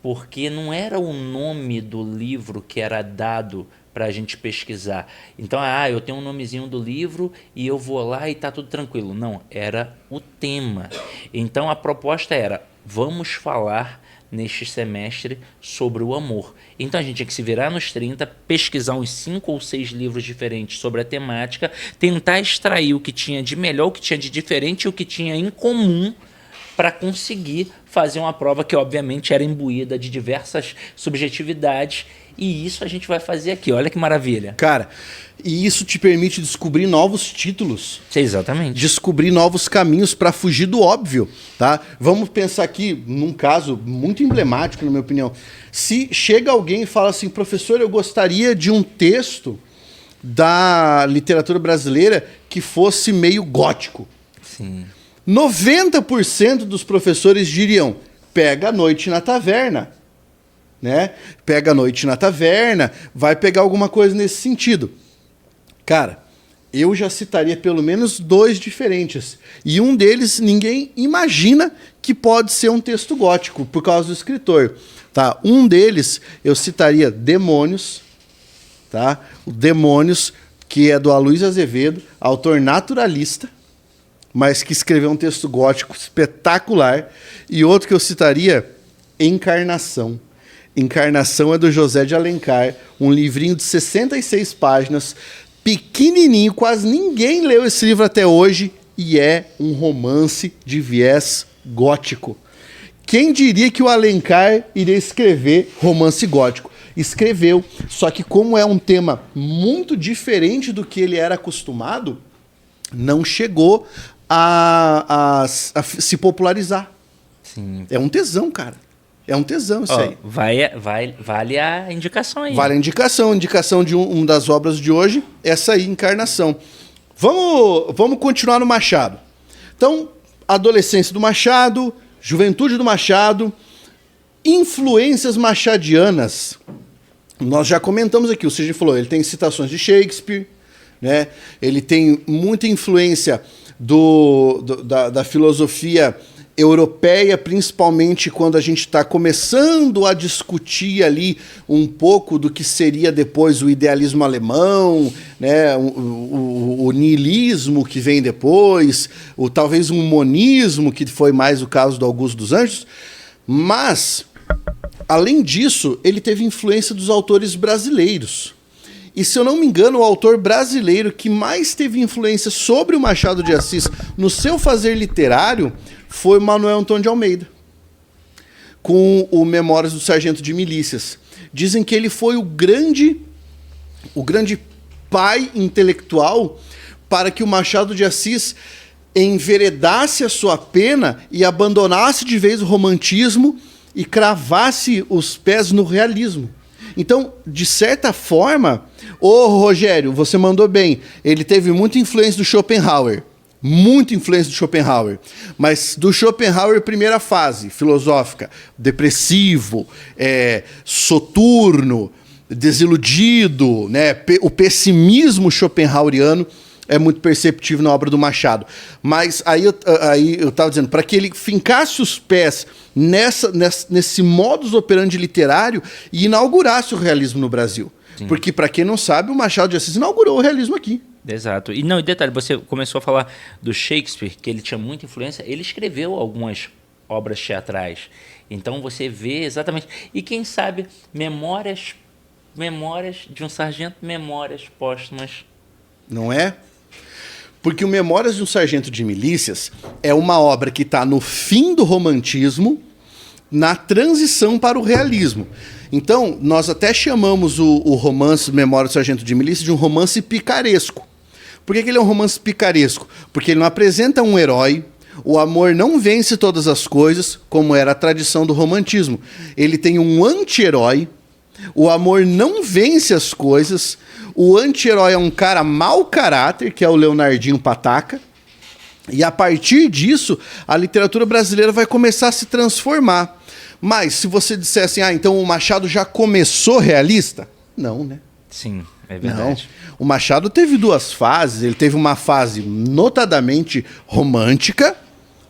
Porque não era o nome do livro que era dado para a gente pesquisar. Então, eu tenho um nomezinho do livro e eu vou lá e está tudo tranquilo. Não, era o tema. Então, a proposta era, vamos falar neste semestre sobre o amor. Então a gente tinha que se virar nos 30, pesquisar uns 5 ou 6 livros diferentes sobre a temática, tentar extrair o que tinha de melhor, o que tinha de diferente e o que tinha em comum para conseguir fazer uma prova que obviamente era imbuída de diversas subjetividades. E isso a gente vai fazer aqui, olha que maravilha. Cara, e isso te permite descobrir novos títulos. Exatamente. Descobrir novos caminhos para fugir do óbvio, tá? Vamos pensar aqui num caso muito emblemático, na minha opinião. Se chega alguém e fala assim, professor, eu gostaria de um texto da literatura brasileira que fosse meio gótico. Sim. 90% dos professores diriam, pega a noite na taverna. Né? Pega a noite na taverna, vai pegar alguma coisa nesse sentido. Cara, eu já citaria pelo menos 2 diferentes. E um deles ninguém imagina que pode ser um texto gótico, por causa do escritor. Tá? Um deles eu citaria Demônios, tá? O Demônios, que é do Aloysio Azevedo, autor naturalista, mas que escreveu um texto gótico espetacular. E outro que eu citaria, Encarnação. Encarnação é do José de Alencar, um livrinho de 66 páginas, pequenininho, quase ninguém leu esse livro até hoje, e é um romance de viés gótico. Quem diria que o Alencar iria escrever romance gótico? Escreveu, só que como é um tema muito diferente do que ele era acostumado, não chegou a se popularizar. Sim. É um tesão, cara. É um tesão isso aí. Vale a indicação aí. Vale a indicação de uma das obras de hoje, essa aí, Encarnação. Vamos continuar no Machado. Então, adolescência do Machado, juventude do Machado, influências machadianas. Nós já comentamos aqui, o Sidney falou, ele tem citações de Shakespeare, né? Ele tem muita influência da filosofia europeia, principalmente quando a gente está começando a discutir ali um pouco do que seria depois o idealismo alemão, né, o niilismo que vem depois, talvez um monismo, que foi mais o caso do Augusto dos Anjos, mas, além disso, ele teve influência dos autores brasileiros. E, se eu não me engano, o autor brasileiro que mais teve influência sobre o Machado de Assis no seu fazer literário foi Manuel Antônio de Almeida, com o Memórias do Sargento de Milícias. Dizem que ele foi o grande pai intelectual para que o Machado de Assis enveredasse a sua pena e abandonasse de vez o romantismo e cravasse os pés no realismo. Então, de certa forma, Rogério, você mandou bem, ele teve muita influência do Schopenhauer. Muita influência do Schopenhauer. Mas do Schopenhauer, primeira fase, filosófica, depressivo, soturno, desiludido, né? O pessimismo schopenhaueriano é muito perceptível na obra do Machado. Mas aí eu estava dizendo, para que ele fincasse os pés nesse modus operandi literário e inaugurasse o realismo no Brasil. Sim. Porque, para quem não sabe, o Machado de Assis inaugurou o realismo aqui. Exato. E detalhe, você começou a falar do Shakespeare, que ele tinha muita influência, ele escreveu algumas obras teatrais. Então você vê exatamente. E quem sabe, memórias de um sargento, memórias póstumas. Não é? Porque o Memórias de um Sargento de Milícias é uma obra que está no fim do romantismo, na transição para o realismo. Então, nós até chamamos o romance Memórias do Sargento de Milícias de um romance picaresco. Por que ele é um romance picaresco? Porque ele não apresenta um herói, o amor não vence todas as coisas, como era a tradição do romantismo. Ele tem um anti-herói, o amor não vence as coisas, o anti-herói é um cara mau caráter, que é o Leonardinho Pataca, e a partir disso, a literatura brasileira vai começar a se transformar. Mas, se você dissesse assim, então o Machado já começou realista? Não, né? Sim, é verdade. Não. O Machado teve 2 fases. Ele teve uma fase notadamente romântica,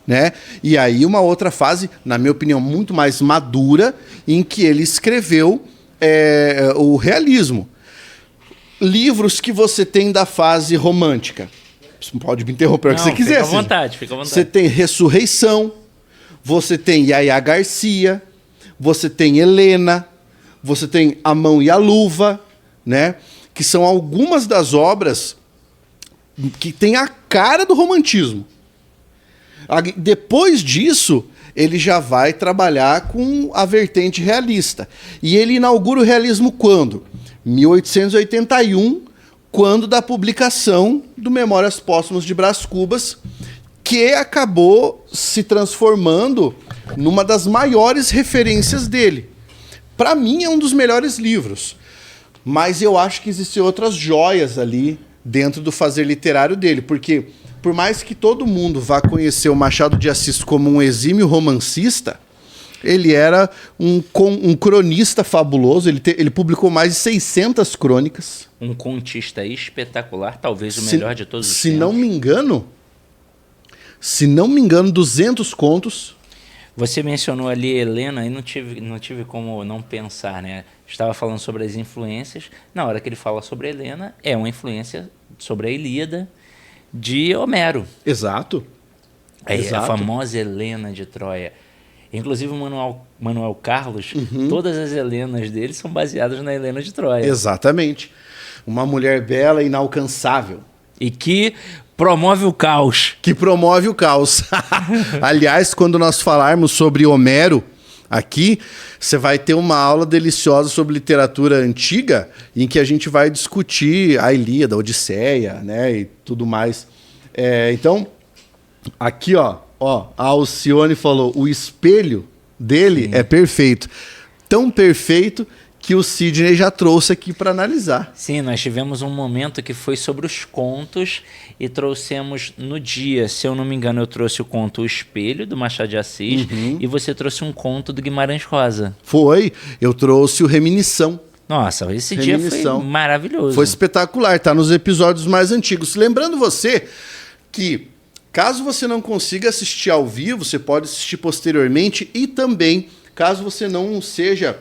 né? E aí uma outra fase, na minha opinião, muito mais madura, em que ele escreveu o realismo. Livros que você tem da fase romântica. Você pode me interromper o que você quiser. Fica à vontade. Você tem Ressurreição, você tem Yaya Garcia, você tem Helena, você tem A Mão e a Luva, né? Que são algumas das obras que têm a cara do romantismo. Depois disso, ele já vai trabalhar com a vertente realista. E ele inaugura o realismo quando? 1881, quando da publicação do Memórias Póstumas de Brás Cubas, que acabou se transformando numa das maiores referências dele. Para mim, é um dos melhores livros. Mas eu acho que existem outras joias ali dentro do fazer literário dele. Porque, por mais que todo mundo vá conhecer o Machado de Assis como um exímio romancista, ele era um cronista fabuloso, ele publicou mais de 600 crônicas. Um contista espetacular, talvez o melhor de todos os Se tempos. não me engano, 200 contos. Você mencionou ali Helena e não tive como não pensar, né? Estava falando sobre as influências. Na hora que ele fala sobre Helena, é uma influência sobre a Ilíada de Homero. Exato. A Exato. famosa Helena de Troia. Inclusive o Manuel Carlos, todas as Helenas dele são baseadas na Helena de Troia. Exatamente. Uma mulher bela e inalcançável. E que promove o caos. Que promove o caos. Aliás, quando nós falarmos sobre Homero aqui, você vai ter uma aula deliciosa sobre literatura antiga, em que a gente vai discutir a Ilíada, a Odisseia, né, e tudo mais. Então, aqui, ó, a Alcione falou, o espelho dele é perfeito. Tão perfeito que o Sidney já trouxe aqui para analisar. Sim, nós tivemos um momento que foi sobre os contos e trouxemos no dia, se eu não me engano, eu trouxe o conto O Espelho, do Machado de Assis, e você trouxe um conto do Guimarães Rosa. Foi, eu trouxe o Reminiscão. Nossa, esse dia foi maravilhoso. Foi espetacular, tá nos episódios mais antigos. Lembrando você que, caso você não consiga assistir ao vivo, você pode assistir posteriormente e também, caso você não seja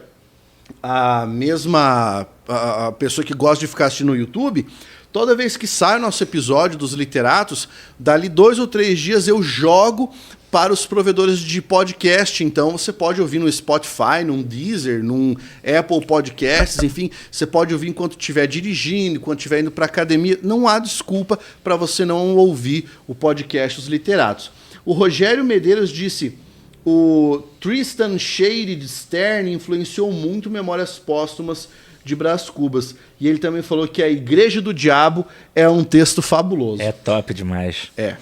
a mesma a pessoa que gosta de ficar assistindo no YouTube, toda vez que sai o nosso episódio dos literatos, dali 2 ou 3 dias eu jogo para os provedores de podcast. Então você pode ouvir no Spotify, num Deezer, num Apple Podcasts, enfim, você pode ouvir enquanto estiver dirigindo, enquanto estiver indo para academia. Não há desculpa para você não ouvir o podcast dos literatos. O Rogério Medeiros disse: o Tristan Shandy de Stern influenciou muito Memórias Póstumas de Brás Cubas. E ele também falou que A Igreja do Diabo é um texto fabuloso. É top demais. É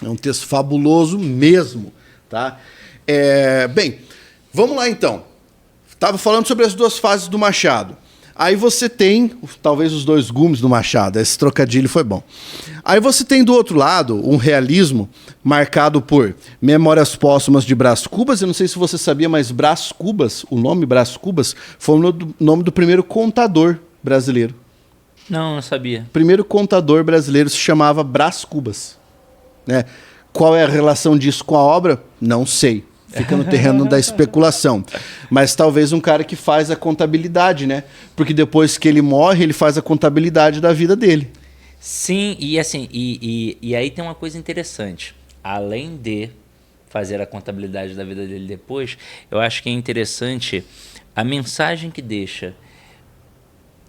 um texto fabuloso mesmo, tá? Bem, vamos lá então. Estava falando sobre as 2 fases do Machado. Aí você tem, talvez os 2 gumes do Machado, esse trocadilho foi bom. Aí você tem do outro lado um realismo marcado por Memórias Póstumas de Brás Cubas. Eu não sei se você sabia, mas Brás Cubas, o nome Brás Cubas, foi o nome do primeiro contador brasileiro. Não sabia. O primeiro contador brasileiro se chamava Brás Cubas. Né? Qual é a relação disso com a obra? Não sei. Fica no terreno da especulação. Mas talvez um cara que faz a contabilidade, né? Porque depois que ele morre, ele faz a contabilidade da vida dele. Sim, e assim, e aí tem uma coisa interessante. Além de fazer a contabilidade da vida dele depois, eu acho que é interessante a mensagem que deixa.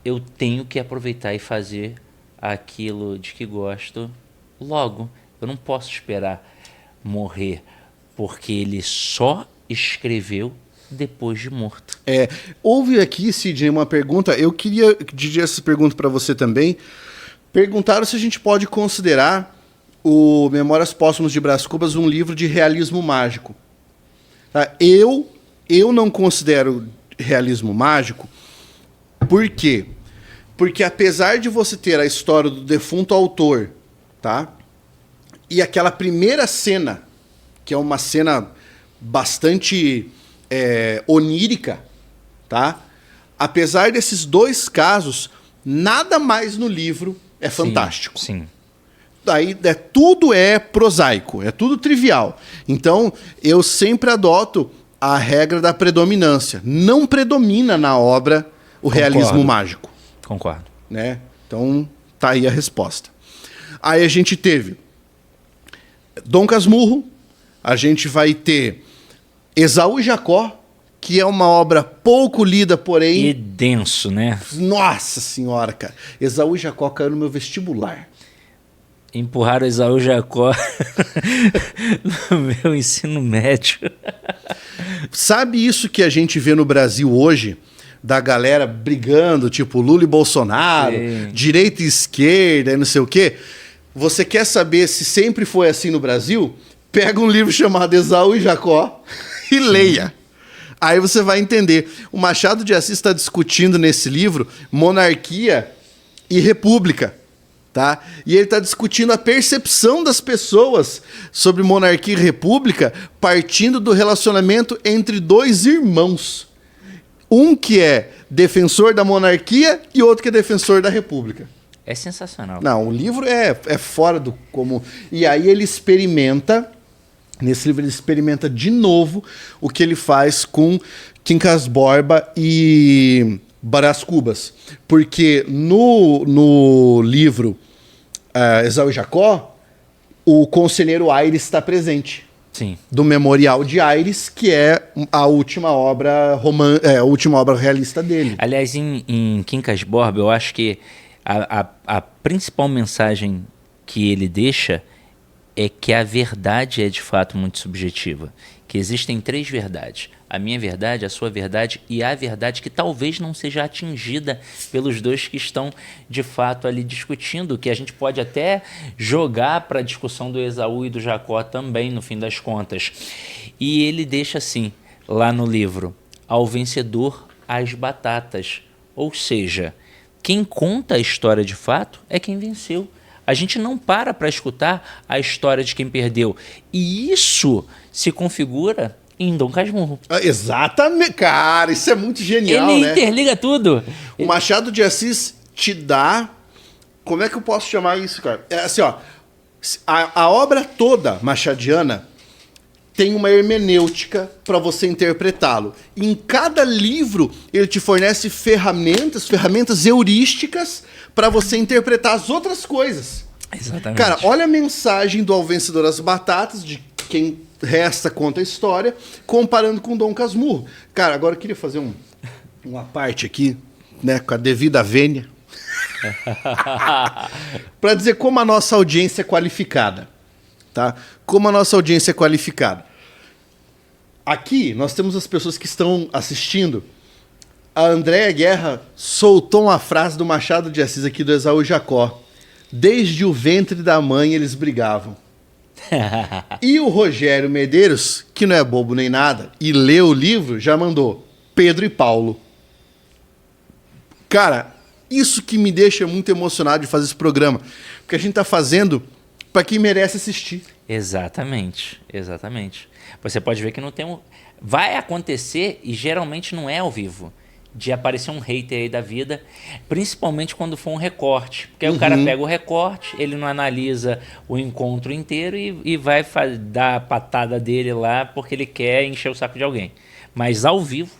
Eu tenho que aproveitar e fazer aquilo de que gosto logo. Eu não posso esperar morrer, porque ele só escreveu depois de morto. Houve aqui, Sidney, uma pergunta. Eu queria dirigir essa pergunta para você também. Perguntaram se a gente pode considerar o Memórias Póstumas de Brás Cubas um livro de realismo mágico. Tá? Eu não considero realismo mágico. Por quê? Porque apesar de você ter a história do defunto autor, tá? E aquela primeira cena, que é uma cena bastante onírica, tá? Apesar desses 2 casos, nada mais no livro é fantástico. Sim. Daí tudo é prosaico, é tudo trivial. Então, eu sempre adoto a regra da predominância. Não predomina na obra o realismo mágico. Concordo. Né? Então, tá aí a resposta. Aí a gente teve Dom Casmurro, a gente vai ter Esaú e Jacó, que é uma obra pouco lida, porém... E denso, né? Nossa senhora, cara. Esaú e Jacó caiu no meu vestibular. Empurraram Esaú e Jacó no meu ensino médio. Sabe isso que a gente vê no Brasil hoje? Da galera brigando, tipo Lula e Bolsonaro, Sim. Direita e esquerda e não sei o quê. Você quer saber se sempre foi assim no Brasil? Pega um livro chamado Esaú e Jacó e leia. Aí você vai entender. O Machado de Assis está discutindo nesse livro monarquia e república. Tá? E ele está discutindo a percepção das pessoas sobre monarquia e república partindo do relacionamento entre dois irmãos. Um que é defensor da monarquia e outro que é defensor da república. É sensacional. Não, o livro é fora do comum. E aí ele experimenta, nesse livro ele experimenta de novo o que ele faz com Quincas Borba e Brás Cubas. Porque no livro Esaú e Jacó, o conselheiro Aires está presente. Sim. Do Memorial de Aires, que é a última obra a última obra realista dele. Aliás, em Quincas Borba, eu acho que a principal mensagem que ele deixa é que a verdade é de fato muito subjetiva. Que existem 3 verdades. A minha verdade, a sua verdade e a verdade que talvez não seja atingida pelos dois que estão de fato ali discutindo, que a gente pode até jogar para a discussão do Esaú e do Jacó também, no fim das contas. E ele deixa assim, lá no livro, ao vencedor as batatas. Ou seja, quem conta a história de fato é quem venceu. A gente não para escutar a história de quem perdeu. E isso se configura em Dom Casmurro. Exatamente, cara, isso é muito genial, Ele né? interliga tudo. O Machado de Assis te dá... Como é que eu posso chamar isso, cara? É assim, ó, a obra toda machadiana tem uma hermenêutica para você interpretá-lo. Em cada livro, ele te fornece ferramentas heurísticas para você interpretar as outras coisas. Exatamente. Cara, olha a mensagem do Ao Vencedor das Batatas, de quem resta conta a história, comparando com Dom Casmurro. Cara, agora eu queria fazer uma parte aqui, né, com a devida vênia, para dizer como a nossa audiência é qualificada. Tá? Como a nossa audiência é qualificada. Aqui, nós temos as pessoas que estão assistindo. A Andréa Guerra soltou uma frase do Machado de Assis aqui do Esaú e Jacó. Desde o ventre da mãe eles brigavam. E o Rogério Medeiros, que não é bobo nem nada, e leu o livro, já mandou Pedro e Paulo. Cara, isso que me deixa muito emocionado de fazer esse programa. Porque a gente tá fazendo para quem merece assistir. Exatamente, exatamente. Você pode ver que não tem vai acontecer, e geralmente não é ao vivo, de aparecer um hater aí da vida, principalmente quando for um recorte. Porque aí o cara pega o recorte, ele não analisa o encontro inteiro e vai dar a patada dele lá porque ele quer encher o saco de alguém. Mas ao vivo...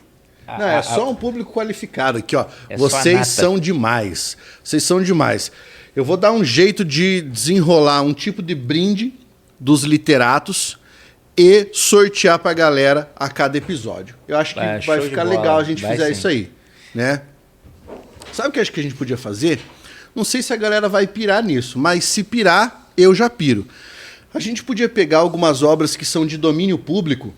Não, é só um público qualificado aqui, ó. É Vocês são demais. Vocês são demais. Eu vou dar um jeito de desenrolar um tipo de brinde dos literatos e sortear pra galera a cada episódio. Eu acho que vai ficar legal a gente fizer isso aí, né? Sabe o que eu acho que a gente podia fazer? Não sei se a galera vai pirar nisso, mas se pirar, eu já piro. A gente podia pegar algumas obras que são de domínio público,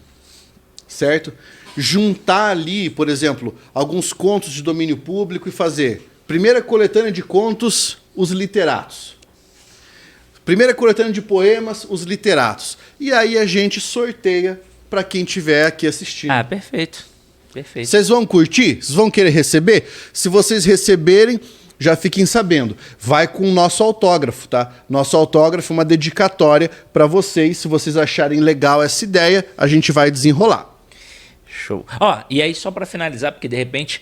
certo? Juntar ali, por exemplo, alguns contos de domínio público e fazer primeira coletânea de contos, os literatos. Primeira coletânea de poemas, os literatos. E aí a gente sorteia para quem estiver aqui assistindo. Ah, perfeito. Perfeito. Vocês vão curtir? Vocês vão querer receber? Se vocês receberem, já fiquem sabendo. Vai com o nosso autógrafo, tá? Nosso autógrafo é uma dedicatória para vocês. Se vocês acharem legal essa ideia, a gente vai desenrolar. Show. Ó, e aí só para finalizar, porque de repente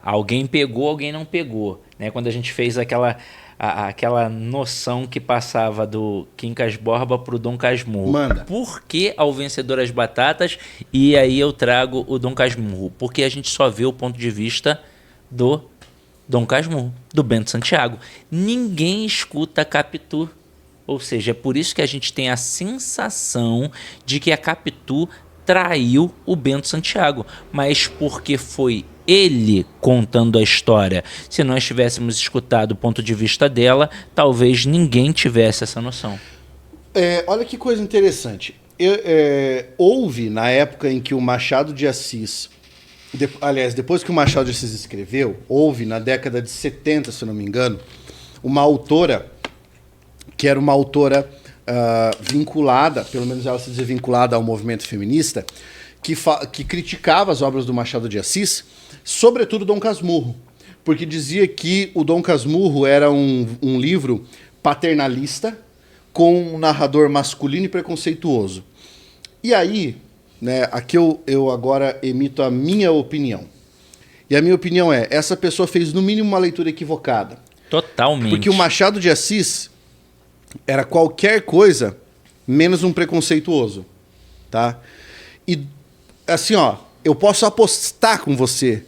alguém pegou, alguém não pegou, né? Quando a gente fez aquela noção que passava do Quincas Borba pro Dom Casmurro. Manda. Por que Ao Vencedor as Batatas? E aí eu trago o Dom Casmurro. Porque a gente só vê o ponto de vista do Dom Casmurro, do Bento Santiago. Ninguém escuta a Capitu. Ou seja, é por isso que a gente tem a sensação de que a Capitu traiu o Bento Santiago, mas porque foi ele contando a história. Se nós tivéssemos escutado o ponto de vista dela, talvez ninguém tivesse essa noção. Olha que coisa interessante. Houve, na época em que o Machado de Assis... aliás, depois que o Machado de Assis escreveu, houve, na década de 70, se eu não me engano, uma autora, que era uma autora... vinculada, pelo menos ela se dizia vinculada ao movimento feminista, que criticava as obras do Machado de Assis, sobretudo Dom Casmurro, porque dizia que o Dom Casmurro era um livro paternalista com um narrador masculino e preconceituoso. E aí, né, aqui eu agora emito a minha opinião. E a minha opinião é, essa pessoa fez no mínimo uma leitura equivocada. Totalmente. Porque o Machado de Assis era qualquer coisa menos um preconceituoso, tá? E assim, ó, eu posso apostar com você,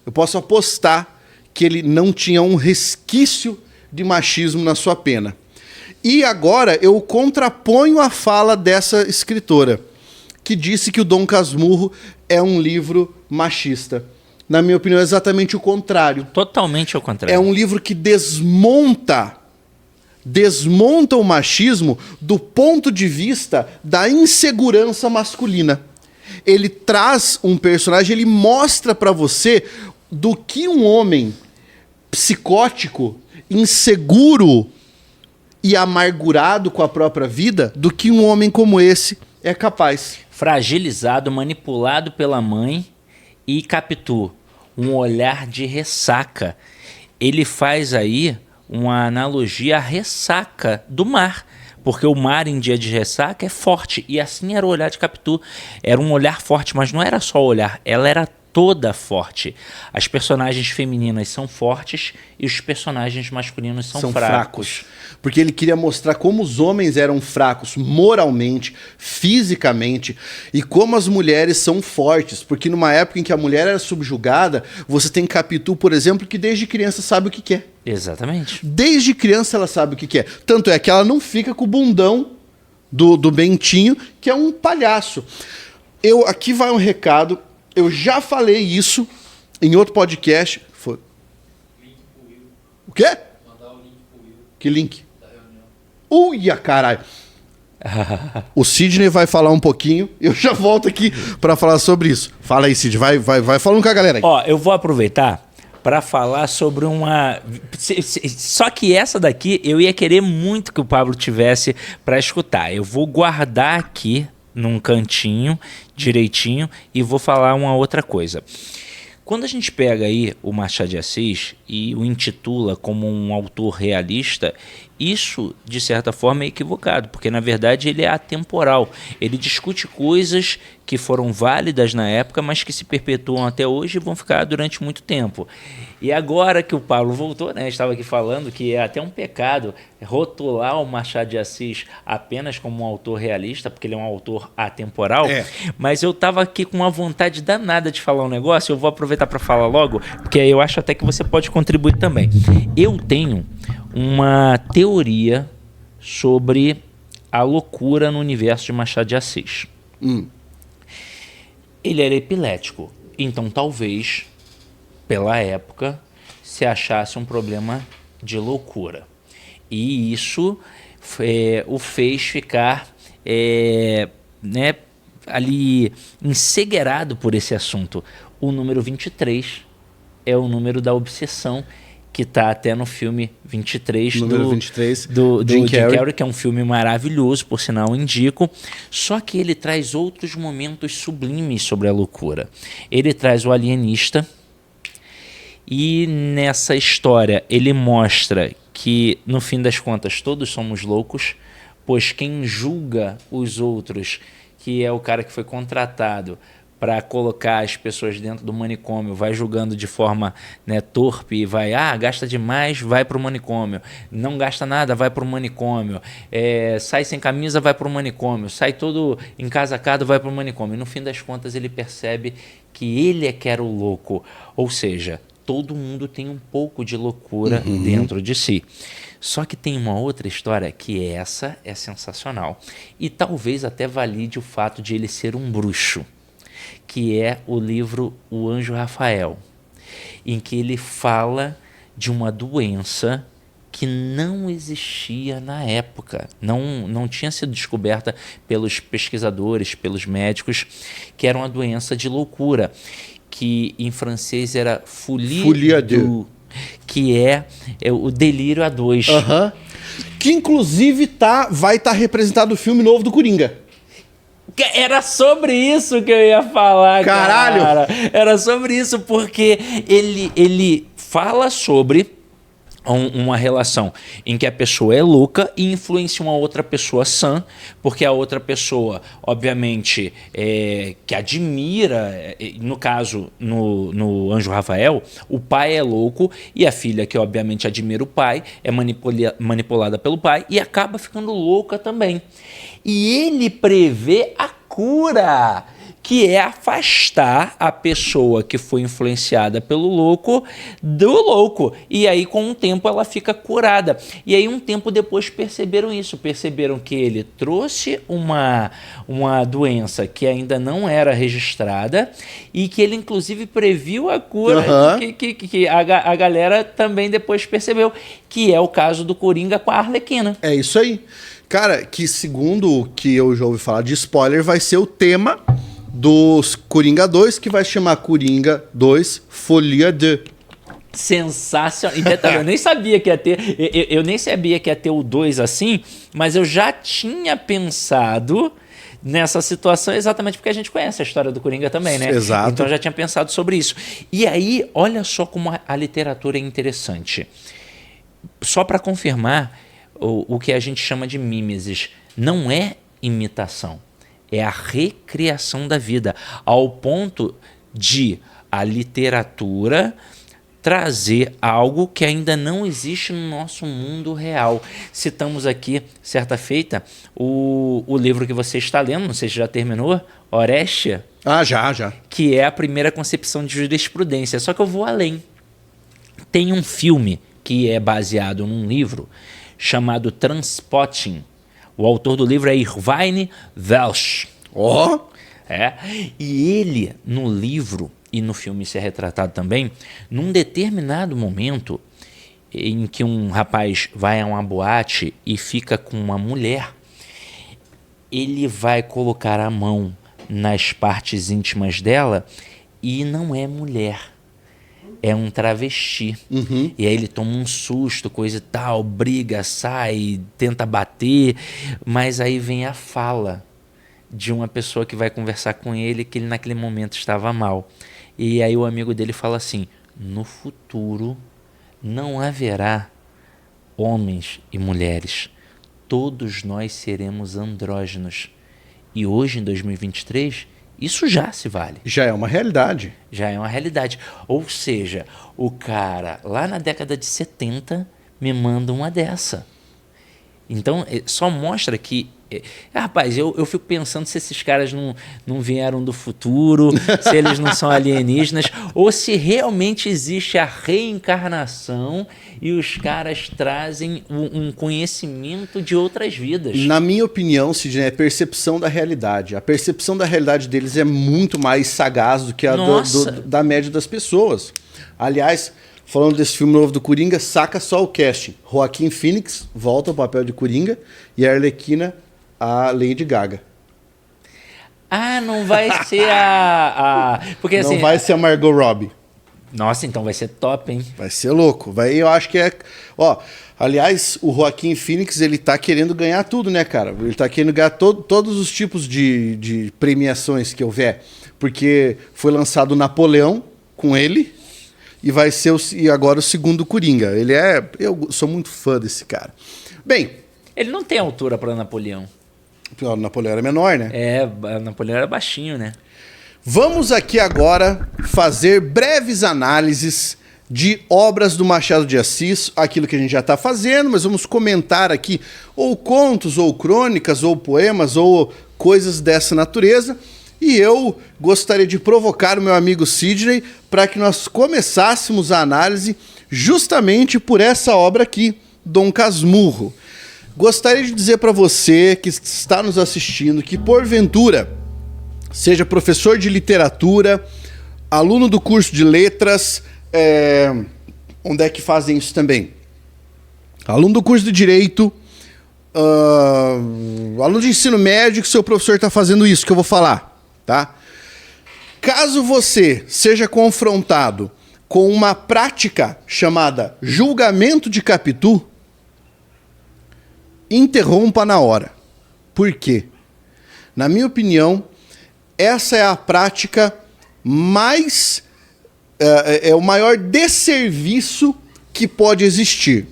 eu posso apostar que ele não tinha um resquício de machismo na sua pena. E agora eu contraponho a fala dessa escritora, que disse que o Dom Casmurro é um livro machista. Na minha opinião, é exatamente o contrário. Totalmente ao contrário. É um livro que desmonta o machismo do ponto de vista da insegurança masculina. Ele traz um personagem, ele mostra pra você do que um homem psicótico, inseguro e amargurado com a própria vida, do que um homem como esse é capaz. Fragilizado, manipulado pela mãe e Capitu, um olhar de ressaca. Ele faz aí uma analogia à ressaca do mar, porque o mar em dia de ressaca é forte, e assim era o olhar de Capitu. Era um olhar forte, mas não era só olhar, ela era toda forte. As personagens femininas são fortes e os personagens masculinos são fracos. Porque ele queria mostrar como os homens eram fracos moralmente, fisicamente, e como as mulheres são fortes. Porque numa época em que a mulher era subjugada, você tem Capitu, por exemplo, que desde criança sabe o que quer. Exatamente. Desde criança ela sabe o que quer. Tanto é que ela não fica com o bundão do Bentinho, que é um palhaço. Aqui vai um recado. Eu já falei isso em outro podcast. Foi. O quê? Mandar o link pro Will. Que link? Da reunião. Uia, caralho. O Sidney vai falar um pouquinho. Eu já volto aqui para falar sobre isso. Fala aí, Sidney. Vai falando com a galera aí. Ó, eu vou aproveitar para falar sobre uma... Só que essa daqui eu ia querer muito que o Pablo tivesse para escutar. Eu vou guardar aqui num cantinho direitinho e vou falar uma outra coisa. Quando a gente pega aí o Machado de Assis e o intitula como um autor realista, isso, de certa forma, é equivocado, porque, na verdade, ele é atemporal. Ele discute coisas que foram válidas na época, mas que se perpetuam até hoje e vão ficar durante muito tempo. E agora que o Pablo voltou, né, estava aqui falando que é até um pecado rotular o Machado de Assis apenas como um autor realista, porque ele é um autor atemporal, mas eu estava aqui com uma vontade danada de falar um negócio, eu vou aproveitar para falar logo, porque eu acho até que você pode contribuir também. Eu tenho uma teoria sobre a loucura no universo de Machado de Assis. Ele era epilético, então talvez, pela época, se achasse um problema de loucura. E isso o fez ficar ali encegueirado por esse assunto. O número 23 é o número da obsessão, que está até no filme 23 do Jim Carrey, que é um filme maravilhoso, por sinal indico. Só que ele traz outros momentos sublimes sobre a loucura. Ele traz o alienista, e nessa história ele mostra que, no fim das contas, todos somos loucos, pois quem julga os outros, que é o cara que foi contratado para colocar as pessoas dentro do manicômio, vai julgando de forma, né, torpe, e vai, gasta demais, vai para o manicômio, não gasta nada, vai para o manicômio, sai sem camisa, vai para o manicômio, sai todo encasacado, vai para o manicômio. E no fim das contas ele percebe que ele é que era o louco, ou seja, todo mundo tem um pouco de loucura dentro de si. Só que tem uma outra história que essa é sensacional, e talvez até valide o fato de ele ser um bruxo, que é o livro O Anjo Rafael, em que ele fala de uma doença que não existia na época, não tinha sido descoberta pelos pesquisadores, pelos médicos, que era uma doença de loucura, que em francês era folie à deux, que é o delírio a dois. Que inclusive vai estar representado no filme novo do Coringa. Era sobre isso que eu ia falar, caralho! Cara. Era sobre isso, porque ele fala sobre uma relação em que a pessoa é louca e influencia uma outra pessoa sã, porque a outra pessoa, obviamente, que admira, no caso, no Anjo Rafael, o pai é louco e a filha, que obviamente admira o pai, é manipulada pelo pai e acaba ficando louca também. E ele prevê a cura, que é afastar a pessoa que foi influenciada pelo louco do louco. E aí, com o tempo, ela fica curada. E aí, um tempo depois, perceberam isso. Perceberam que ele trouxe uma doença que ainda não era registrada e que ele, inclusive, previu a cura, que a galera também depois percebeu, que é o caso do Coringa com a Arlequina. É isso aí. Cara, que segundo o que eu já ouvi falar de spoiler, vai ser o tema dos Coringa 2, que vai chamar Coringa 2 Folia de... Sensacional. Eu nem sabia que ia ter. Eu nem sabia que ia ter o 2 assim, mas eu já tinha pensado nessa situação exatamente porque a gente conhece a história do Coringa também, né? Exato. Então eu já tinha pensado sobre isso. E aí, olha só como a literatura é interessante. Só para confirmar, o que a gente chama de mimesis não é imitação. É a recriação da vida, ao ponto de a literatura trazer algo que ainda não existe no nosso mundo real. Citamos aqui, certa feita, o livro que você está lendo, não sei se já terminou, Orestes. Ah, já. Que é a primeira concepção de jurisprudência. Só que eu vou além. Tem um filme que é baseado num livro chamado Transpotting. O autor do livro é Irvine Welsh. E ele, no livro e no filme isso é retratado também, num determinado momento em que um rapaz vai a uma boate e fica com uma mulher, ele vai colocar a mão nas partes íntimas dela e não é mulher. É um travesti. E aí ele toma um susto, coisa e tal, briga, sai, tenta bater, mas aí vem a fala de uma pessoa que vai conversar com ele, que ele naquele momento estava mal. E aí o amigo dele fala assim: no futuro não haverá homens e mulheres, todos nós seremos andrógenos. E hoje, em 2023, isso já se vale. Já é uma realidade. Já é uma realidade. Ou seja, o cara lá na década de 70 me manda uma dessa. Então, só mostra que... rapaz, eu fico pensando se esses caras não vieram do futuro, se eles não são alienígenas, ou se realmente existe a reencarnação e os caras trazem um conhecimento de outras vidas. Na minha opinião, Sidney, é percepção da realidade. A percepção da realidade deles é muito mais sagaz do que a da média das pessoas. Aliás, falando desse filme novo do Coringa, saca só o casting. Joaquin Phoenix volta ao papel de Coringa e a Arlequina, a Lady Gaga. Ah, não vai ser porque, não assim, vai ser a Margot Robbie. Nossa, então vai ser top, hein? Vai ser louco. Eu acho que é... aliás, o Joaquin Phoenix, ele tá querendo ganhar tudo, né, cara? Ele tá querendo ganhar todos os tipos de premiações que houver. Porque foi lançado o Napoleão com ele e vai ser agora o segundo Coringa. Eu sou muito fã desse cara. Bem... Ele não tem altura para Napoleão. O Napoleão era menor, né? Napoleão era baixinho, né? Vamos aqui agora fazer breves análises de obras do Machado de Assis, aquilo que a gente já está fazendo, mas vamos comentar aqui ou contos, ou crônicas, ou poemas, ou coisas dessa natureza. E eu gostaria de provocar o meu amigo Sidney para que nós começássemos a análise justamente por essa obra aqui, Dom Casmurro. Gostaria de dizer para você que está nos assistindo que, porventura, seja professor de literatura, aluno do curso de letras, onde é que fazem isso também? Aluno do curso de direito, aluno de ensino médio, que seu professor está fazendo isso que eu vou falar, tá? Caso você seja confrontado com uma prática chamada julgamento de Capitu, interrompa na hora. Por quê? Na minha opinião, essa é a prática mais é o maior desserviço que pode existir.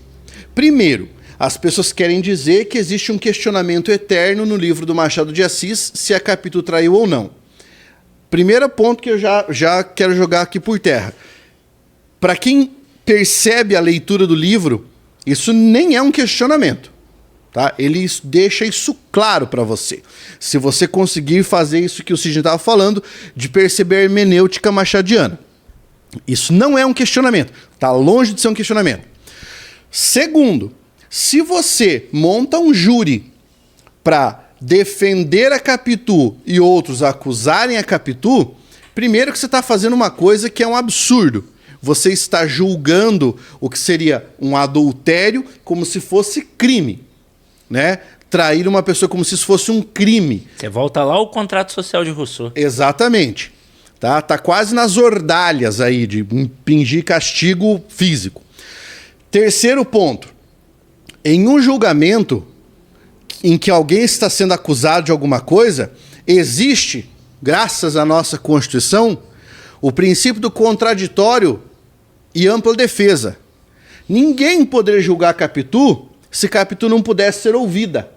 Primeiro, as pessoas querem dizer que existe um questionamento eterno no livro do Machado de Assis se a Capitu traiu ou não. Primeiro ponto que eu já quero jogar aqui por terra. Para quem percebe a leitura do livro, isso nem é um questionamento. Tá? Ele deixa isso claro para você. Se você conseguir fazer isso que o Sidney estava falando, de perceber a hermenêutica machadiana. Isso não é um questionamento. Está longe de ser um questionamento. Segundo, se você monta um júri para defender a Capitu e outros acusarem a Capitu, primeiro que você está fazendo uma coisa que é um absurdo. Você está julgando o que seria um adultério como se fosse crime, né? Trair uma pessoa como se isso fosse um crime. Você volta lá ao contrato social de Rousseau. Exatamente. Tá quase nas ordalhas aí de impingir castigo físico. Terceiro ponto. Em um julgamento em que alguém está sendo acusado de alguma coisa, existe, graças à nossa Constituição, o princípio do contraditório e ampla defesa. Ninguém poderia julgar Capitu se Capitu não pudesse ser ouvida.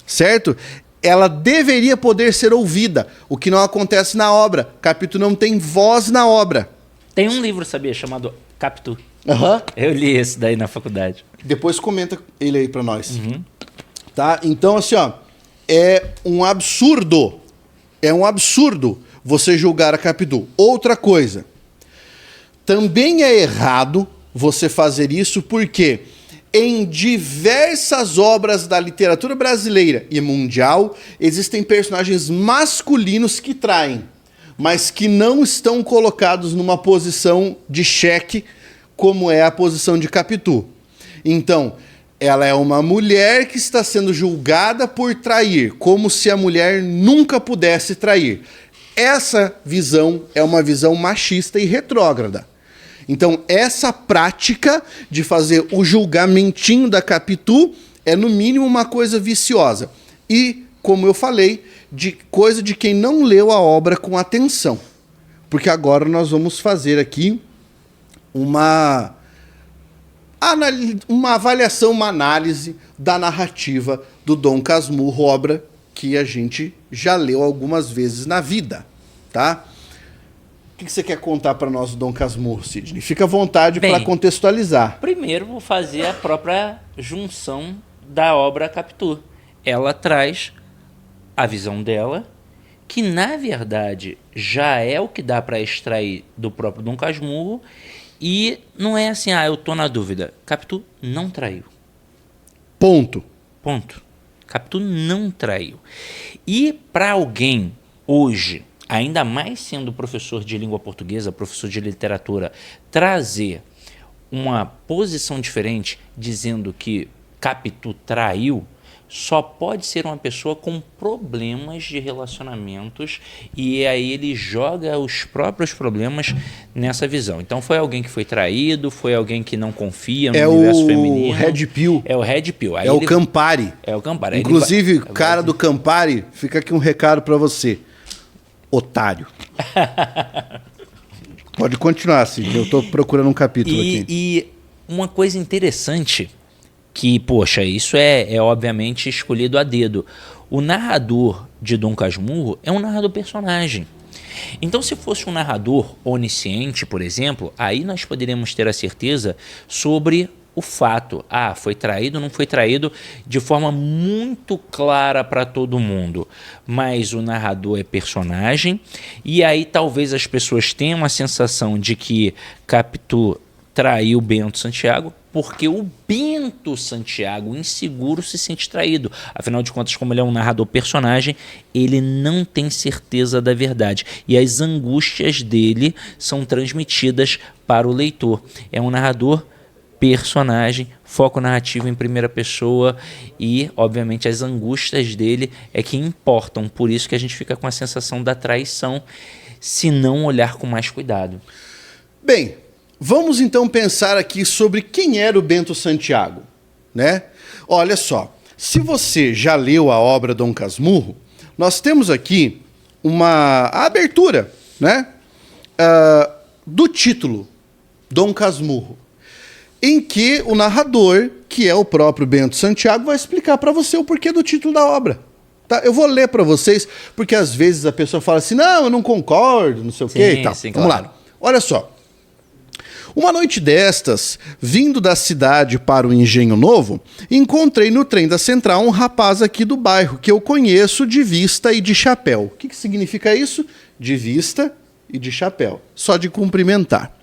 Certo? Ela deveria poder ser ouvida, o que não acontece na obra. Capitu não tem voz na obra. Tem um livro, sabia, chamado Capitu. Uhum. Eu li esse daí na faculdade. Depois comenta ele aí pra nós. Uhum. Tá? Então, assim, ó, é um absurdo você julgar a Capitu. Outra coisa, também é errado você fazer isso porque em diversas obras da literatura brasileira e mundial existem personagens masculinos que traem, mas que não estão colocados numa posição de xeque como é a posição de Capitu. Então, ela é uma mulher que está sendo julgada por trair, como se a mulher nunca pudesse trair. Essa visão é uma visão machista e retrógrada. Então, essa prática de fazer o julgamentinho da Capitu é, no mínimo, uma coisa viciosa. E, como eu falei, coisa de quem não leu a obra com atenção. Porque agora nós vamos fazer aqui uma avaliação, uma análise da narrativa do Dom Casmurro, obra que a gente já leu algumas vezes na vida, tá? O que você quer contar para nós do Dom Casmurro, Sidney? Fica à vontade para contextualizar. Primeiro vou fazer a própria junção da obra Capitu. Ela traz a visão dela, que na verdade já é o que dá para extrair do próprio Dom Casmurro. E não é assim, eu tô na dúvida. Capitu não traiu. Ponto. Capitu não traiu. E para alguém hoje, ainda mais sendo professor de língua portuguesa, professor de literatura, trazer uma posição diferente, dizendo que Capitu traiu, só pode ser uma pessoa com problemas de relacionamentos e aí ele joga os próprios problemas nessa visão. Então foi alguém que foi traído, foi alguém que não confia no universo feminino. Red Pill. É o Red Pill. É o Campari. É o Campari. Inclusive, cara do Campari, fica aqui um recado para você. Otário. Pode continuar, Cid. Eu tô procurando um capítulo aqui. E uma coisa interessante que, poxa, isso é obviamente escolhido a dedo. O narrador de Dom Casmurro é um narrador personagem. Então, se fosse um narrador onisciente, por exemplo, aí nós poderíamos ter a certeza sobre o fato. Foi traído ou não foi traído de forma muito clara para todo mundo. Mas o narrador é personagem e aí talvez as pessoas tenham a sensação de que Capitu traiu Bento Santiago, porque o Bento Santiago, inseguro, se sente traído. Afinal de contas, como ele é um narrador personagem, ele não tem certeza da verdade. E as angústias dele são transmitidas para o leitor. É um narrador personagem, foco narrativo em primeira pessoa e, obviamente, as angústias dele é que importam. Por isso que a gente fica com a sensação da traição, se não olhar com mais cuidado. Bem, vamos então pensar aqui sobre quem era o Bento Santiago, né? Olha só, se você já leu a obra Dom Casmurro, nós temos aqui a abertura, né? do título, Dom Casmurro, em que o narrador, que é o próprio Bento Santiago, vai explicar para você o porquê do título da obra. Tá? Eu vou ler para vocês, porque às vezes a pessoa fala assim, não, eu não concordo, não sei o quê e tal. Sim, Vamos claro. lá. Olha só. Uma noite destas, vindo da cidade para o Engenho Novo, encontrei no trem da Central um rapaz aqui do bairro, que eu conheço de vista e de chapéu. O que significa isso? De vista e de chapéu. Só de cumprimentar.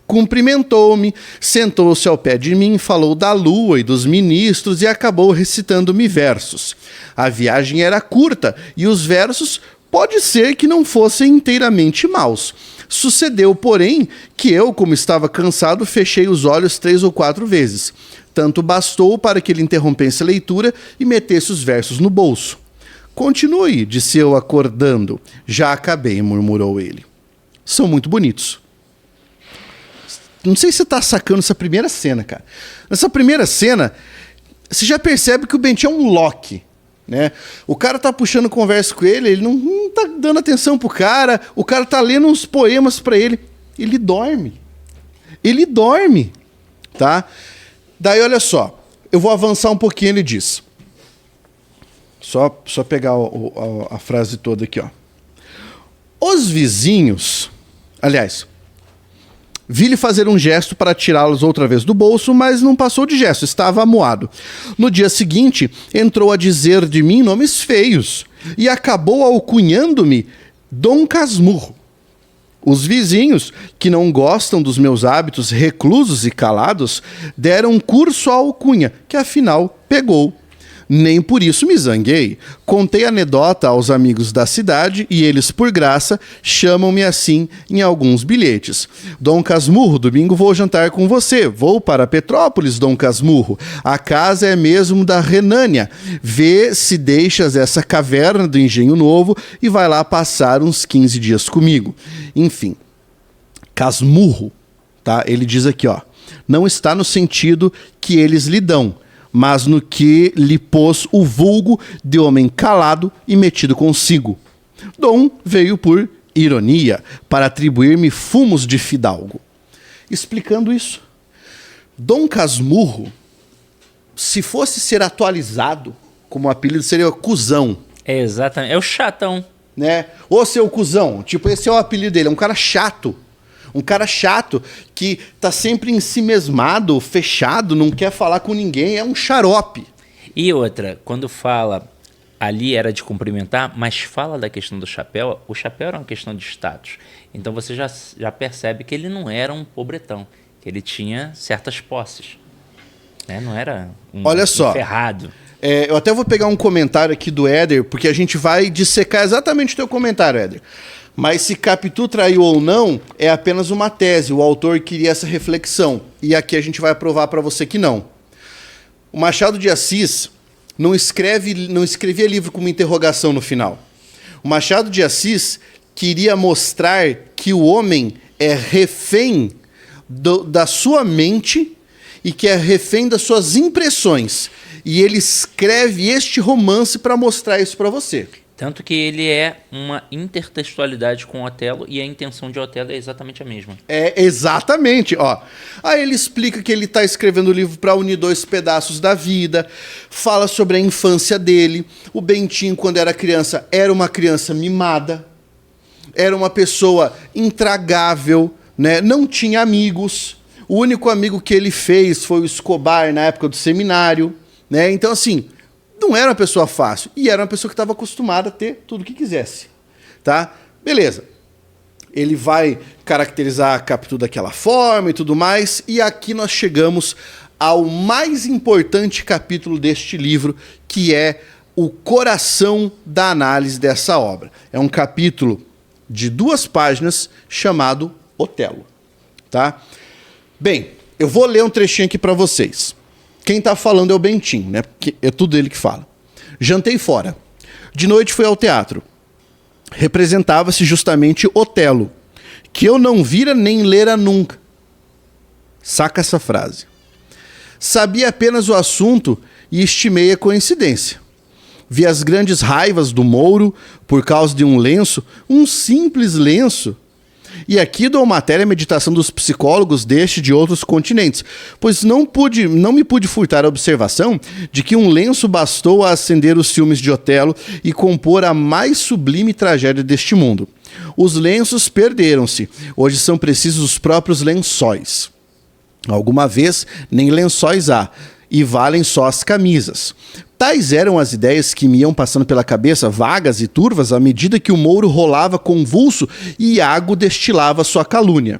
Cumprimentou-me, sentou-se ao pé de mim, falou da lua e dos ministros e acabou recitando-me versos. A viagem era curta e os versos pode ser que não fossem inteiramente maus. Sucedeu, porém, que eu, como estava cansado, fechei os olhos 3 ou 4 vezes. Tanto bastou para que ele interrompesse a leitura e metesse os versos no bolso. Continue, disse eu acordando. Já acabei, murmurou ele. São muito bonitos. Não sei se você tá sacando essa primeira cena, cara. Nessa primeira cena, você já percebe que o Bentinho é um Loki, né? O cara tá puxando conversa com ele não tá dando atenção pro cara, o cara tá lendo uns poemas pra ele. Ele dorme. Ele dorme, tá? Daí, olha só, eu vou avançar um pouquinho, ele diz. Só pegar a frase toda aqui, ó. Os vizinhos... Aliás... Vi-lhe fazer um gesto para tirá-los outra vez do bolso, mas não passou de gesto, estava amuado. No dia seguinte, entrou a dizer de mim nomes feios e acabou alcunhando-me Dom Casmurro. Os vizinhos, que não gostam dos meus hábitos reclusos e calados, deram curso à alcunha, que afinal pegou. Nem por isso me zanguei. Contei a anedota aos amigos da cidade e eles, por graça, chamam-me assim em alguns bilhetes. Dom Casmurro, domingo vou jantar com você. Vou para Petrópolis, Dom Casmurro. A casa é mesmo da Renânia. Vê se deixas essa caverna do Engenho Novo e vai lá passar uns 15 dias comigo. Enfim, Casmurro, tá? Ele diz aqui, ó. Não está no sentido que eles lhe dão, mas no que lhe pôs o vulgo de homem calado e metido consigo. Dom veio por ironia, para atribuir-me fumos de fidalgo. Explicando isso, Dom Casmurro, se fosse ser atualizado como apelido, seria cuzão. É exatamente, é o chatão. Né? Ô seu cuzão, tipo, esse é o apelido dele, é um cara chato. Um cara chato que tá sempre em si mesmado, fechado, não quer falar com ninguém, é um xarope. E outra, quando fala ali era de cumprimentar, mas fala da questão do chapéu, o chapéu era uma questão de status. Então você já percebe que ele não era um pobretão, que ele tinha certas posses. Né? Não era Olha só, ferrado. Eu até vou pegar um comentário aqui do Éder, porque a gente vai dissecar exatamente o teu comentário, Éder. Mas se Capitu traiu ou não, é apenas uma tese. O autor queria essa reflexão. E aqui a gente vai provar para você que não. O Machado de Assis não escrevia livro com uma interrogação no final. O Machado de Assis queria mostrar que o homem é refém da sua mente e que é refém das suas impressões. E ele escreve este romance para mostrar isso para você. Tanto que ele é uma intertextualidade com Otelo e a intenção de Otelo é exatamente a mesma. É, exatamente, ó. Aí ele explica que ele está escrevendo o livro para unir 2 pedaços da vida, fala sobre a infância dele. O Bentinho, quando era criança, era uma criança mimada, era uma pessoa intragável, né? Não tinha amigos. O único amigo que ele fez foi o Escobar na época do seminário, né? Então, assim... não era uma pessoa fácil. E era uma pessoa que estava acostumada a ter tudo o que quisesse. Tá? Beleza. Ele vai caracterizar a Capitu daquela forma e tudo mais. E aqui nós chegamos ao mais importante capítulo deste livro, que é o coração da análise dessa obra. É um capítulo de 2 páginas chamado Otelo. Tá? Bem, eu vou ler um trechinho aqui para vocês. Quem está falando é o Bentinho, né? Porque é tudo ele que fala. Jantei fora. De noite fui ao teatro. Representava-se justamente Otelo, que eu não vira nem lera nunca. Saca essa frase. Sabia apenas o assunto e estimei a coincidência. Vi as grandes raivas do Mouro por causa de um lenço, um simples lenço. E aqui dou matéria à meditação dos psicólogos deste e de outros continentes, pois não me pude furtar a observação de que um lenço bastou a acender os ciúmes de Otelo e compor a mais sublime tragédia deste mundo. Os lenços perderam-se, hoje são precisos os próprios lençóis. Alguma vez, nem lençóis há, e valem só as camisas. Tais eram as ideias que me iam passando pela cabeça, vagas e turvas, à medida que o Mouro rolava convulso e Iago destilava sua calúnia.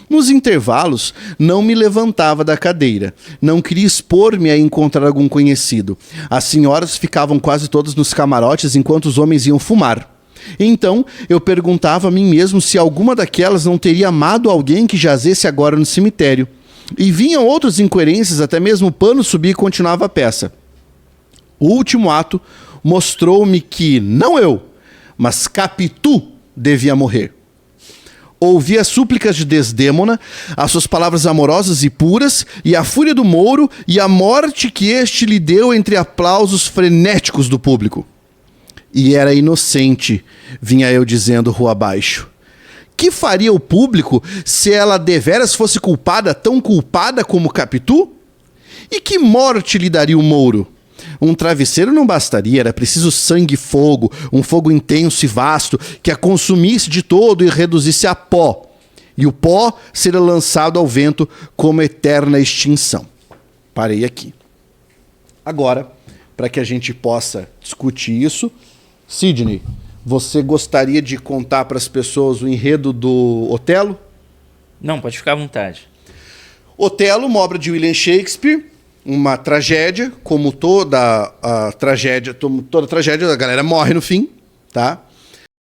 Nos intervalos, não me levantava da cadeira. Não queria expor-me a encontrar algum conhecido. As senhoras ficavam quase todas nos camarotes enquanto os homens iam fumar. Então, eu perguntava a mim mesmo se alguma daquelas não teria amado alguém que jazesse agora no cemitério. E vinham outras incoerências, até mesmo o pano subia e continuava a peça. O último ato mostrou-me que, não eu, mas Capitu devia morrer. Ouvi as súplicas de Desdêmona, as suas palavras amorosas e puras, e a fúria do Mouro, e a morte que este lhe deu entre aplausos frenéticos do público. E era inocente, vinha eu dizendo rua abaixo. Que faria o público se ela deveras fosse culpada, tão culpada como Capitu? E que morte lhe daria o Mouro? Um travesseiro não bastaria, era preciso sangue e fogo, um fogo intenso e vasto, que a consumisse de todo e reduzisse a pó. E o pó seria lançado ao vento como eterna extinção. Parei aqui. Agora, para que a gente possa discutir isso, Sidney, você gostaria de contar para as pessoas o enredo do Otelo? Não, pode ficar à vontade. Otelo, uma obra de William Shakespeare, uma tragédia, como toda a tragédia, a galera morre no fim, tá?